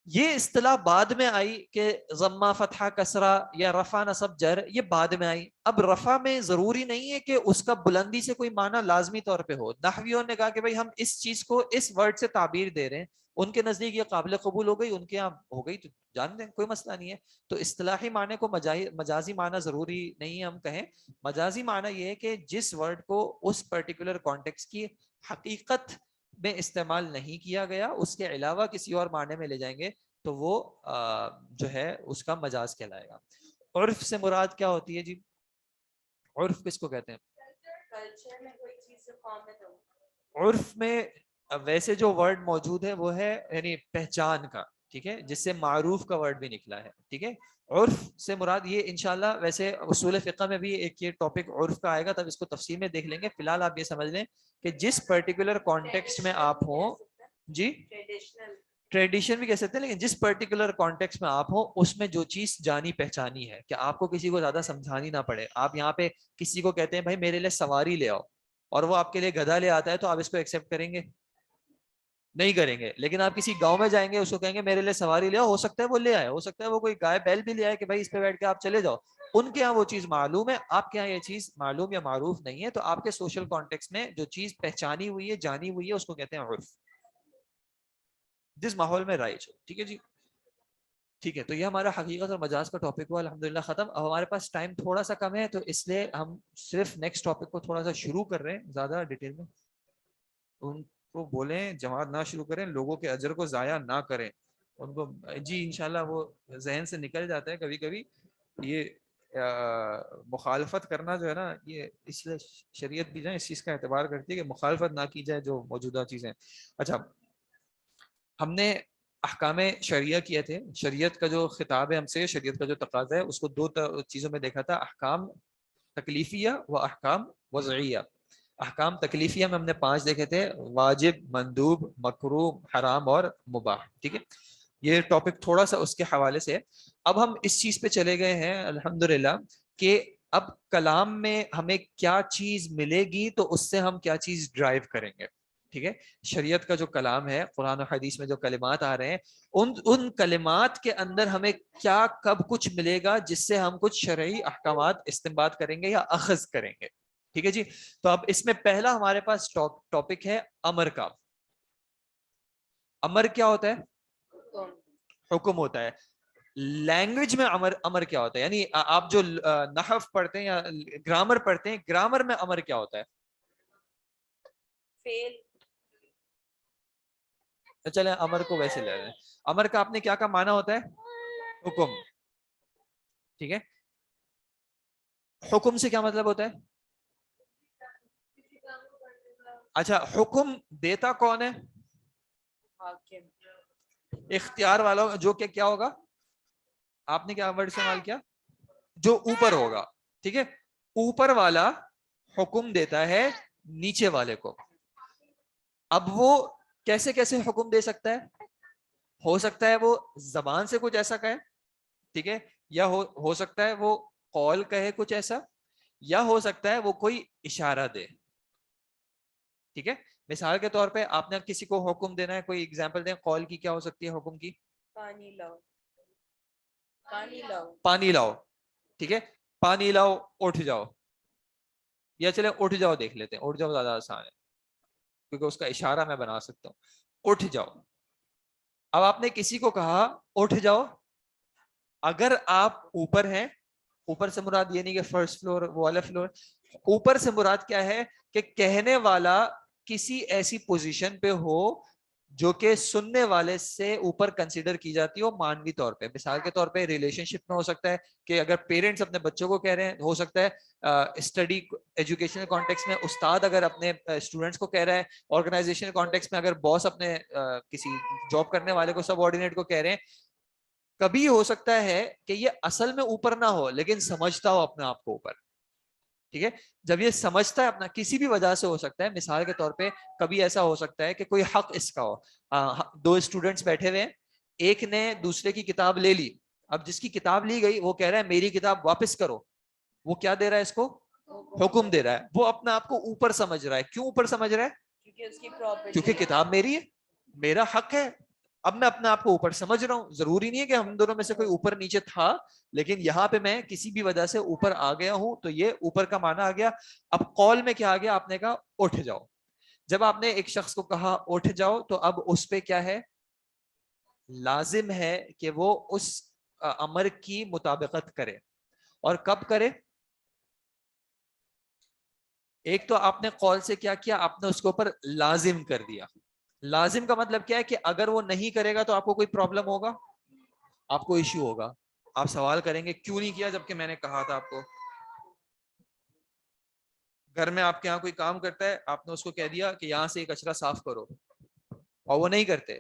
یہ اصطلاح بعد میں آئی کہ ضمہ فتحہ کسرہ یا رفع نصب جر, یہ بعد میں آئی. اب رفع میں ضروری نہیں ہے کہ اس کا بلندی سے کوئی معنی لازمی طور پہ ہو. نحویوں نے کہا کہ بھائی ہم اس چیز کو اس ورڈ سے تعبیر دے رہے ہیں, ان کے نزدیک یہ قابل قبول ہو گئی, ان کے یہاں ہو گئی تو جان دیں, کوئی مسئلہ نہیں ہے. تو اصطلاحی معنی کو مجازی معنی ضروری نہیں ہے ہم کہیں. مجازی معنی یہ ہے کہ جس ورڈ کو اس پرٹیکولر کانٹیکسٹ کی حقیقت میں استعمال نہیں کیا گیا, اس کے علاوہ کسی اور معنی میں لے جائیں گے تو وہ جو ہے اس کا مجاز کہلائے گا. عرف سے مراد کیا ہوتی ہے جی؟ عرف کس کو کہتے ہیں؟ کلچر میں کوئی چیز جو کامن ہو. عرف میں ویسے جو ورڈ موجود ہے وہ ہے یعنی پہچان کا, ٹھیک ہے, جس سے معروف کا ورڈ بھی نکلا ہے. ٹھیک ہے, عرف سے مراد یہ انشاءاللہ ویسے اصول فقہ میں بھی ایک یہ ٹاپک عرف کا آئے گا, تب اس کو تفصیل میں دیکھ لیں گے. فی الحال آپ یہ سمجھ لیں کہ جس پرٹیکولر کانٹیکسٹ میں آپ ہوں, جی ٹریڈیشن بھی کہہ سکتے ہیں, لیکن جس پرٹیکولر کانٹیکسٹ میں آپ ہوں اس میں جو چیز جانی پہچانی ہے کہ آپ کو کسی کو زیادہ سمجھانی نہ پڑے. آپ یہاں پہ کسی کو کہتے ہیں بھائی میرے لیے سواری لے آؤ, اور وہ آپ کے لیے گدھا لے آتا ہے, تو آپ اس کو ایکسیپٹ کریں گے؟ نہیں کریں گے. لیکن آپ کسی گاؤں میں جائیں گے, اس کو کہیں گے میرے لیے سواری لے آؤ, ہو سکتا ہے وہ لے آئے, ہو سکتا ہے وہ کوئی گائے بیل بھی لے آئے کہ بھائی اس پہ بیٹھ کے آپ چلے جاؤ. ان کے یہاں وہ چیز معلوم ہے, آپ کے یہاں یہ چیز معلوم یا معروف نہیں ہے. تو آپ کے سوشل کانٹیکسٹ میں جو چیز پہچانی ہوئی ہے, جانی ہوئی ہے, اس کو کہتے ہیں عرف, جس ماحول میں رائج ہو. ٹھیک ہے جی, ٹھیک ہے. تو یہ ہمارا حقیقت اور مجاز کا ٹاپک ہوا, الحمدللہ ختم. اب ہمارے پاس ٹائم تھوڑا سا کم ہے, تو اس لیے ہم صرف نیکسٹ ٹاپک کو تھوڑا سا شروع کر رہے ہیں زیادہ ڈیٹیل میں. ان کو بولیں جماعت نہ شروع کریں, لوگوں کے اجر کو ضائع نہ کریں ان کو. جی انشاءاللہ وہ ذہن سے نکل جاتا ہے کبھی کبھی. یہ مخالفت کرنا جو ہے نا, یہ اس لیے شریعت بھی جائے اس چیز کا اعتبار کرتی ہے کہ مخالفت نہ کی جائے جو موجودہ چیزیں. اچھا, ہم نے احکام شریعہ کیے تھے. شریعت کا جو خطاب ہے ہم سے, شریعت کا جو تقاضا ہے, اس کو 2 چیزوں میں دیکھا تھا, احکام تکلیفیہ و احکام وضعیہ. احکام تکلیفیہ میں ہم نے 5 دیکھے تھے, واجب, مندوب, مکروہ, حرام اور مباح. ٹھیک ہے, یہ ٹاپک تھوڑا سا اس کے حوالے سے. اب ہم اس چیز پہ چلے گئے ہیں الحمدللہ کہ اب کلام میں ہمیں کیا چیز ملے گی تو اس سے ہم کیا چیز ڈرائیو کریں گے. ٹھیک ہے, شریعت کا جو کلام ہے, قرآن و حدیث میں جو کلمات آ رہے ہیں, ان کلمات کے اندر ہمیں کیا کب کچھ ملے گا جس سے ہم کچھ شرعی احکامات استنباط کریں گے یا اخذ کریں گے. ٹھیک ہے جی, تو اب اس میں پہلا ہمارے پاس ٹاپک ہے امر کا. امر کیا ہوتا ہے؟ حکم ہوتا ہے. لینگویج میں امر کیا ہوتا ہے؟ یعنی آپ جو نحو پڑھتے ہیں یا گرامر پڑھتے ہیں, گرامر میں امر کیا ہوتا ہے؟ فیل. چلیں امر کو ویسے لے رہے ہیں. امر کا آپ نے کیا معنی ہوتا ہے؟ حکم. ٹھیک ہے, حکم سے کیا مطلب ہوتا ہے؟ اچھا, حکم دیتا کون ہے؟ حاکم. اختیار والا جو کہ کیا ہوگا؟ آپ نے کیا ورڈ استعمال کیا؟ جو اوپر ہوگا. ٹھیک ہے, اوپر والا حکم دیتا ہے نیچے والے کو. اب وہ کیسے کیسے حکم دے سکتا ہے؟ ہو سکتا ہے وہ زبان سے کچھ ایسا کہے, ٹھیک ہے, یا ہو سکتا ہے وہ قول کہے کچھ ایسا, یا ہو سکتا ہے وہ کوئی اشارہ دے, ٹھیک ہے. مثال کے طور پہ آپ نے کسی کو حکم دینا ہے, کوئی ایگزامپل دیں, قول کی کیا ہو سکتی ہے حکم کی؟ پانی لاؤ, پانی لاؤ, پانی لاؤ, ٹھیک ہے, پانی لاؤ, اٹھ جاؤ, یا چلے اٹھ جاؤ دیکھ لیتے ہیں, اٹھ جاؤ زیادہ آسان ہے کیونکہ اس کا اشارہ میں بنا سکتا ہوں, اٹھ جاؤ. اب آپ نے کسی کو کہا اٹھ جاؤ, اگر آپ اوپر ہیں, اوپر سے مراد یہ نہیں کہ فرسٹ فلور وہ والا فلور, اوپر سے مراد کیا ہے کہ کہنے والا کسی ایسی پوزیشن پہ ہو جو کہ سننے والے سے اوپر کنسیڈر کی جاتی ہو مانوی طور پہ. مثال کے طور پہ ریلیشن شپ میں ہو سکتا ہے کہ اگر پیرنٹس اپنے بچوں کو کہہ رہے ہیں, ہو سکتا ہے اسٹڈی ایجوکیشنل کانٹیکس میں استاد اگر اپنے اسٹوڈنٹس کو کہہ رہا ہے, آرگنائزیشنل کانٹیکس میں اگر باس اپنے کسی جاب کرنے والے کو سب آرڈینیٹ کو کہہ رہے ہیں. کبھی ہو سکتا ہے کہ یہ اصل میں اوپر نہ ہو لیکن سمجھتا ہو اپنے آپ کو اوپر, ٹھیک ہے. جب یہ سمجھتا ہے اپنا, کسی بھی وجہ سے ہو سکتا ہے, مثال کے طور پہ کبھی ایسا ہو سکتا ہے کہ کوئی حق اس کا ہو, دو اسٹوڈنٹس بیٹھے ہوئے ہیں, ایک نے دوسرے کی کتاب لے لی, اب جس کی کتاب لی گئی وہ کہہ رہا ہے میری کتاب واپس کرو, وہ کیا دے رہا ہے اس کو؟ حکم دے رہا ہے. وہ اپنے آپ کو اوپر سمجھ رہا ہے. کیوں اوپر سمجھ رہا ہے؟ کیونکہ اس کی پراپرٹی, کیونکہ کتاب میری ہے, میرا حق ہے. اب میں اپنے آپ کو اوپر سمجھ رہا ہوں. ضروری نہیں ہے کہ ہم دونوں میں سے کوئی اوپر نیچے تھا, لیکن یہاں پہ میں کسی بھی وجہ سے اوپر آ گیا ہوں, تو یہ اوپر کا معنی آ گیا. اب قول میں کیا آ گیا؟ آپ نے کہا اٹھ جاؤ. جب آپ نے ایک شخص کو کہا اٹھ جاؤ, تو اب اس پہ کیا ہے؟ لازم ہے کہ وہ اس امر کی مطابقت کرے. اور کب کرے؟ ایک تو آپ نے قول سے کیا کیا, آپ نے اس کے اوپر لازم کر دیا. لازم کا مطلب کیا ہے کہ اگر وہ نہیں کرے گا تو آپ کو کوئی پرابلم ہوگا, آپ کو ایشو ہوگا. آپ سوال کریں گے کیوں نہیں کیا جبکہ میں نے کہا تھا آپ کو. گھر میں آپ کے یہاں کوئی کام کرتا ہے, آپ نے اس کو کہہ دیا کہ یہاں سے کچرا صاف کرو, اور وہ نہیں کرتے,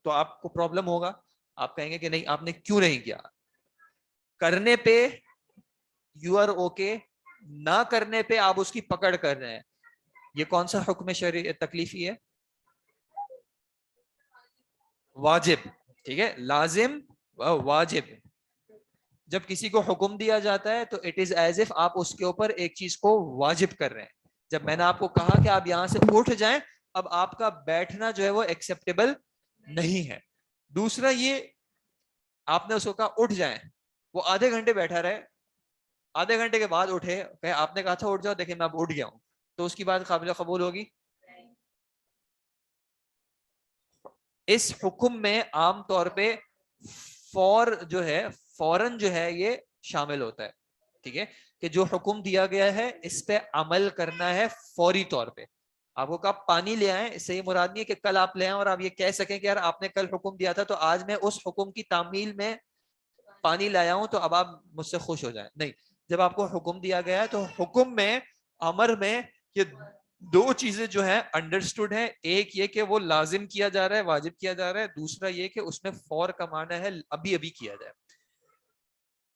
تو آپ کو پرابلم ہوگا. آپ کہیں گے کہ نہیں, آپ نے کیوں نہیں کیا. کرنے پہ یو آر اوکے, نہ کرنے پہ آپ اس کی پکڑ کر رہے ہیں. یہ کون سا حکم شرعی تکلیفی ہے؟ واجب, ٹھیک ہے. لازم واجب. جب کسی کو حکم دیا جاتا ہے تو اٹ از ایز اف آپ اس کے اوپر ایک چیز کو واجب کر رہے ہیں. جب میں نے آپ کو کہا کہ آپ یہاں سے اٹھ جائیں, اب آپ کا بیٹھنا جو ہے وہ ایکسیپٹیبل نہیں ہے. دوسرا یہ, آپ نے اس کو کہا اٹھ جائیں, وہ آدھے گھنٹے بیٹھا رہے, آدھے گھنٹے کے بعد اٹھے, کہ آپ نے کہا تھا اٹھ جاؤ, دیکھیں میں اب اٹھ گیا ہوں, تو اس کی بات قابل قبول ہوگی؟ اس حکم میں عام طور پہ جو ہے فوراً جو ہے یہ شامل ہوتا ہے, ٹھیک ہے, کہ جو حکم دیا گیا ہے اس پہ عمل کرنا ہے فوری طور پہ. آپ کو کہا پانی لے آئیں, اس سے یہ مراد نہیں ہے کہ کل آپ لے آئیں اور آپ یہ کہہ سکیں کہ یار آپ نے کل حکم دیا تھا تو آج میں اس حکم کی تعمیل میں پانی لایا ہوں تو اب آپ مجھ سے خوش ہو جائیں. نہیں, جب آپ کو حکم دیا گیا ہے تو حکم میں, امر میں, یہ دو چیزیں جو ہیں انڈرسٹوڈ ہیں. ایک یہ کہ وہ لازم کیا جا رہا ہے, واجب کیا جا رہا ہے. دوسرا یہ کہ اس میں فور کا معنی ہے ابھی ابھی کیا جائے.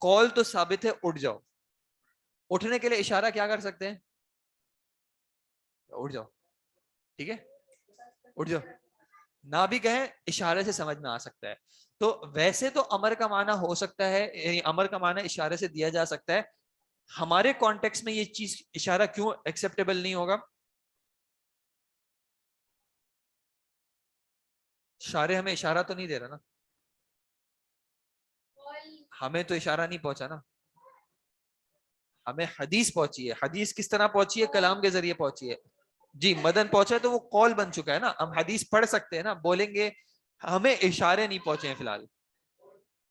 قول تو ثابت ہے اٹھ جاؤ, اٹھنے کے لیے اشارہ کیا کر سکتے ہیں؟ اٹھ جاؤ, ٹھیک ہے, اٹھ جاؤ. نہ بھی کہیں اشارے سے سمجھ میں آ سکتا ہے. تو ویسے تو امر کا معنی ہو سکتا ہے, یعنی امر کا معنی اشارے سے دیا جا سکتا ہے. ہمارے کانٹیکس میں یہ چیز اشارہ کیوں ایکسیپٹیبل نہیں ہوگا؟ شارع ہمیں اشارہ تو نہیں دے رہا نا, ہمیں تو اشارہ نہیں پہنچا نا, ہمیں حدیث پہنچی ہے. حدیث کس طرح پہنچی ہے؟ کلام کے ذریعے پہنچی ہے. جی, مدن پہنچا ہے تو وہ قول بن چکا ہے نا. ہم حدیث پڑھ سکتے ہیں نا, بولیں گے, ہمیں اشارے نہیں پہنچے ہیں فی الحال,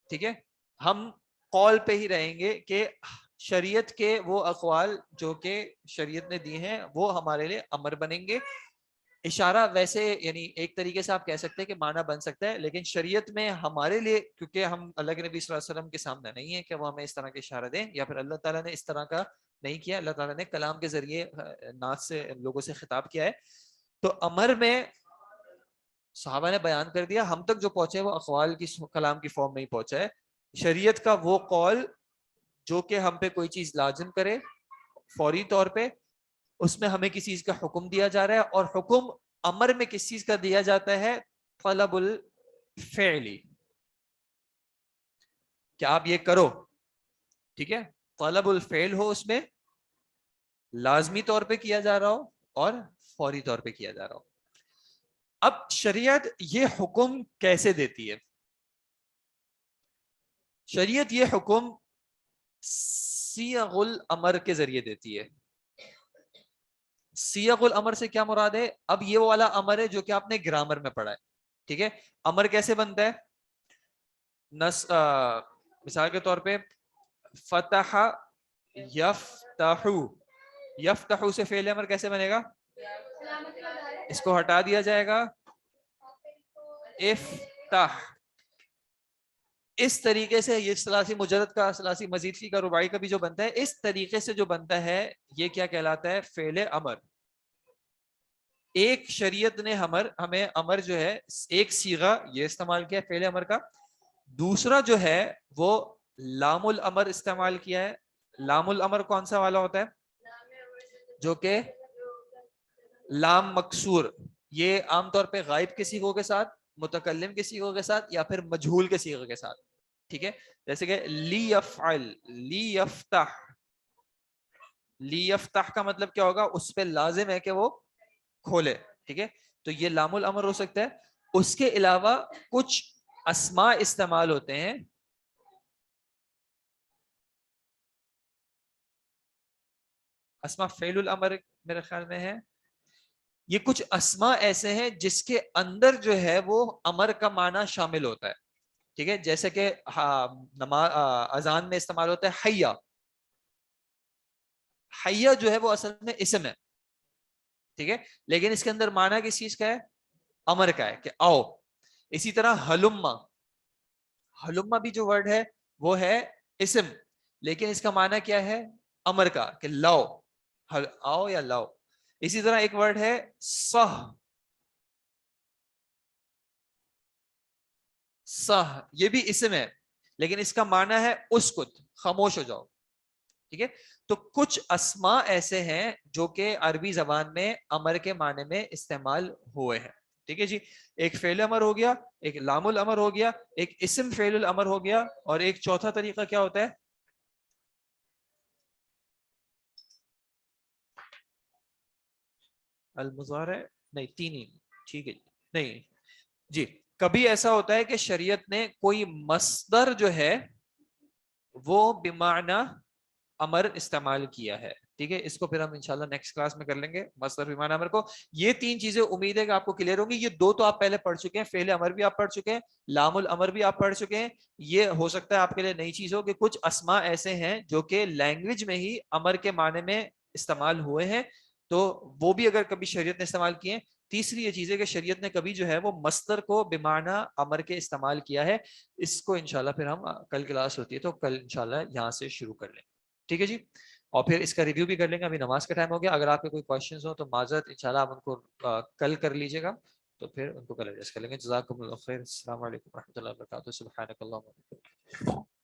ٹھیک ہے. ہم قول پہ ہی رہیں گے کہ شریعت کے وہ اقوال جو کہ شریعت نے دی ہیں وہ ہمارے لیے امر بنیں گے. اشارہ ویسے یعنی ایک طریقے سے آپ کہہ سکتے ہیں کہ معنی بن سکتا ہے, لیکن شریعت میں ہمارے لیے, کیونکہ ہم اللہ کے نبی صلی اللہ علیہ وسلم کے سامنے نہیں ہے کہ وہ ہمیں اس طرح کے اشارہ دیں, یا پھر اللہ تعالیٰ نے اس طرح کا نہیں کیا. اللہ تعالیٰ نے کلام کے ذریعے ناس سے لوگوں سے خطاب کیا ہے. تو امر میں صحابہ نے بیان کر دیا, ہم تک جو پہنچے وہ اقوال کی کلام کی فارم میں ہی پہنچا ہے. شریعت کا وہ قول جو کہ ہم پہ کوئی چیز لازم کرے فوری طور پہ, اس میں ہمیں کسی چیز کا حکم دیا جا رہا ہے, اور حکم امر میں کس چیز کا دیا جاتا ہے؟ طلب الفعلی، کہ آپ یہ کرو، ٹھیک ہے، طلب الفعل ہو، اس میں لازمی طور پہ کیا جا رہا ہو اور فوری طور پہ کیا جا رہا ہو. اب شریعت یہ حکم کیسے دیتی ہے؟ شریعت یہ حکم صیغ الامر کے ذریعے دیتی ہے. صیغ الامر سے کیا مراد ہے؟ اب یہ والا امر ہے جو کہ آپ نے گرامر میں پڑھا ہے، ٹھیک ہے. امر کیسے بنتا ہے؟ مثال کے طور پہ فتح یفتح، یفتح سے فعل امر کیسے بنے گا؟ اس کو ہٹا دیا جائے گا، افتح. اس طریقے سے یہ ثلاثی مجرد کا، ثلاثی مزید فی کا، رباعی کا بھی جو بنتا ہے، اس طریقے سے جو بنتا ہے یہ کیا کہلاتا ہے؟ فعل امر. ایک شریعت نے ہمیں امر جو ہے ایک صیغہ یہ استعمال کیا فعل امر کا، دوسرا جو ہے وہ لام الامر استعمال کیا ہے. لام الامر کون سا والا ہوتا ہے؟ جو کہ لام مکسور، یہ عام طور پہ غائب کے صیغوں کے ساتھ، متکلم کے صیغوں کے ساتھ، یا پھر مجہول کے صیغوں کے ساتھ، ٹھیک ہے. جیسے کہ لی یفعل، لی یفتح. لی یفتح کا مطلب کیا ہوگا؟ اس پہ لازم ہے کہ وہ کھولے، ٹھیک ہے. تو یہ لام الامر ہو سکتا ہے. اس کے علاوہ کچھ اسماء استعمال ہوتے ہیں، اسماء فعل الامر میرے خیال میں ہے. یہ کچھ اسماء ایسے ہیں جس کے اندر جو ہے وہ امر کا معنی شامل ہوتا ہے، ٹھیک ہے. جیسے کہ اذان میں استعمال ہوتا ہے حیا. حیا جو ہے وہ اصل میں اسم ہے، ٹھیک ہے، لیکن اس کے اندر معنی کس چیز کا ہے؟ امر کا ہے کہ آؤ. اسی طرح ہلما، ہلما بھی جو ورڈ ہے وہ ہے اسم، لیکن اس کا معنی کیا ہے؟ امر کا، کہ لاؤ، آؤ یا لاؤ. اسی طرح ایک ورڈ ہے صح، صح یہ بھی اسم ہے، لیکن اس کا معنی ہے اسکت، خاموش ہو جاؤ، ٹھیک ہے. تو کچھ اسماء ایسے ہیں جو کہ عربی زبان میں امر کے معنی میں استعمال ہوئے ہیں، ٹھیک ہے جی. ایک فعل امر ہو گیا، ایک لام الامر ہو گیا، ایک اسم فعل الامر ہو گیا، اور ایک چوتھا طریقہ کیا ہوتا ہے؟ المضارع. نہیں، تین ہی، ٹھیک ہے جی. نہیں جی، کبھی ایسا ہوتا ہے کہ شریعت نے کوئی مصدر جو ہے وہ بمعنی امر استعمال کیا ہے، ٹھیک ہے. اس کو پھر ہم انشاءاللہ نیکسٹ کلاس میں کر لیں گے، مصدر بمعنی امر کو. یہ تین چیزیں امید ہے کہ آپ کو کلیئر ہوں گی. یہ دو تو آپ پہلے پڑھ چکے ہیں، فعل امر بھی آپ پڑھ چکے ہیں، لام الامر بھی آپ پڑھ چکے ہیں. یہ ہو سکتا ہے آپ کے لیے نئی چیز ہو کہ کچھ اسماء ایسے ہیں جو کہ لینگویج میں ہی امر کے معنی میں استعمال ہوئے ہیں، تو وہ بھی اگر کبھی شریعت نے استعمال کیے. تیسری یہ چیز ہے کہ شریعت نے کبھی جو ہے وہ مصدر کو بمعنی امر کے استعمال کیا ہے. اس کو انشاءاللہ پھر ہم کل کلاس ہوتی ہے تو کل انشاءاللہ یہاں سے شروع کر لیں، ٹھیک ہے جی. اور پھر اس کا ریویو بھی کر لیں گے. ابھی نماز کا ٹائم ہو گیا، اگر آپ کے کوئی کوشچنز ہوں تو معذرت، انشاءاللہ آپ ان کو کل کر لیجیے گا، تو پھر ان کو کل ایڈریس کر لیں گے. جزاکم اللہ خیر. السلام علیکم و رحمۃ اللہ وبرکاتہ. سبحانک اللہم و بحمدک.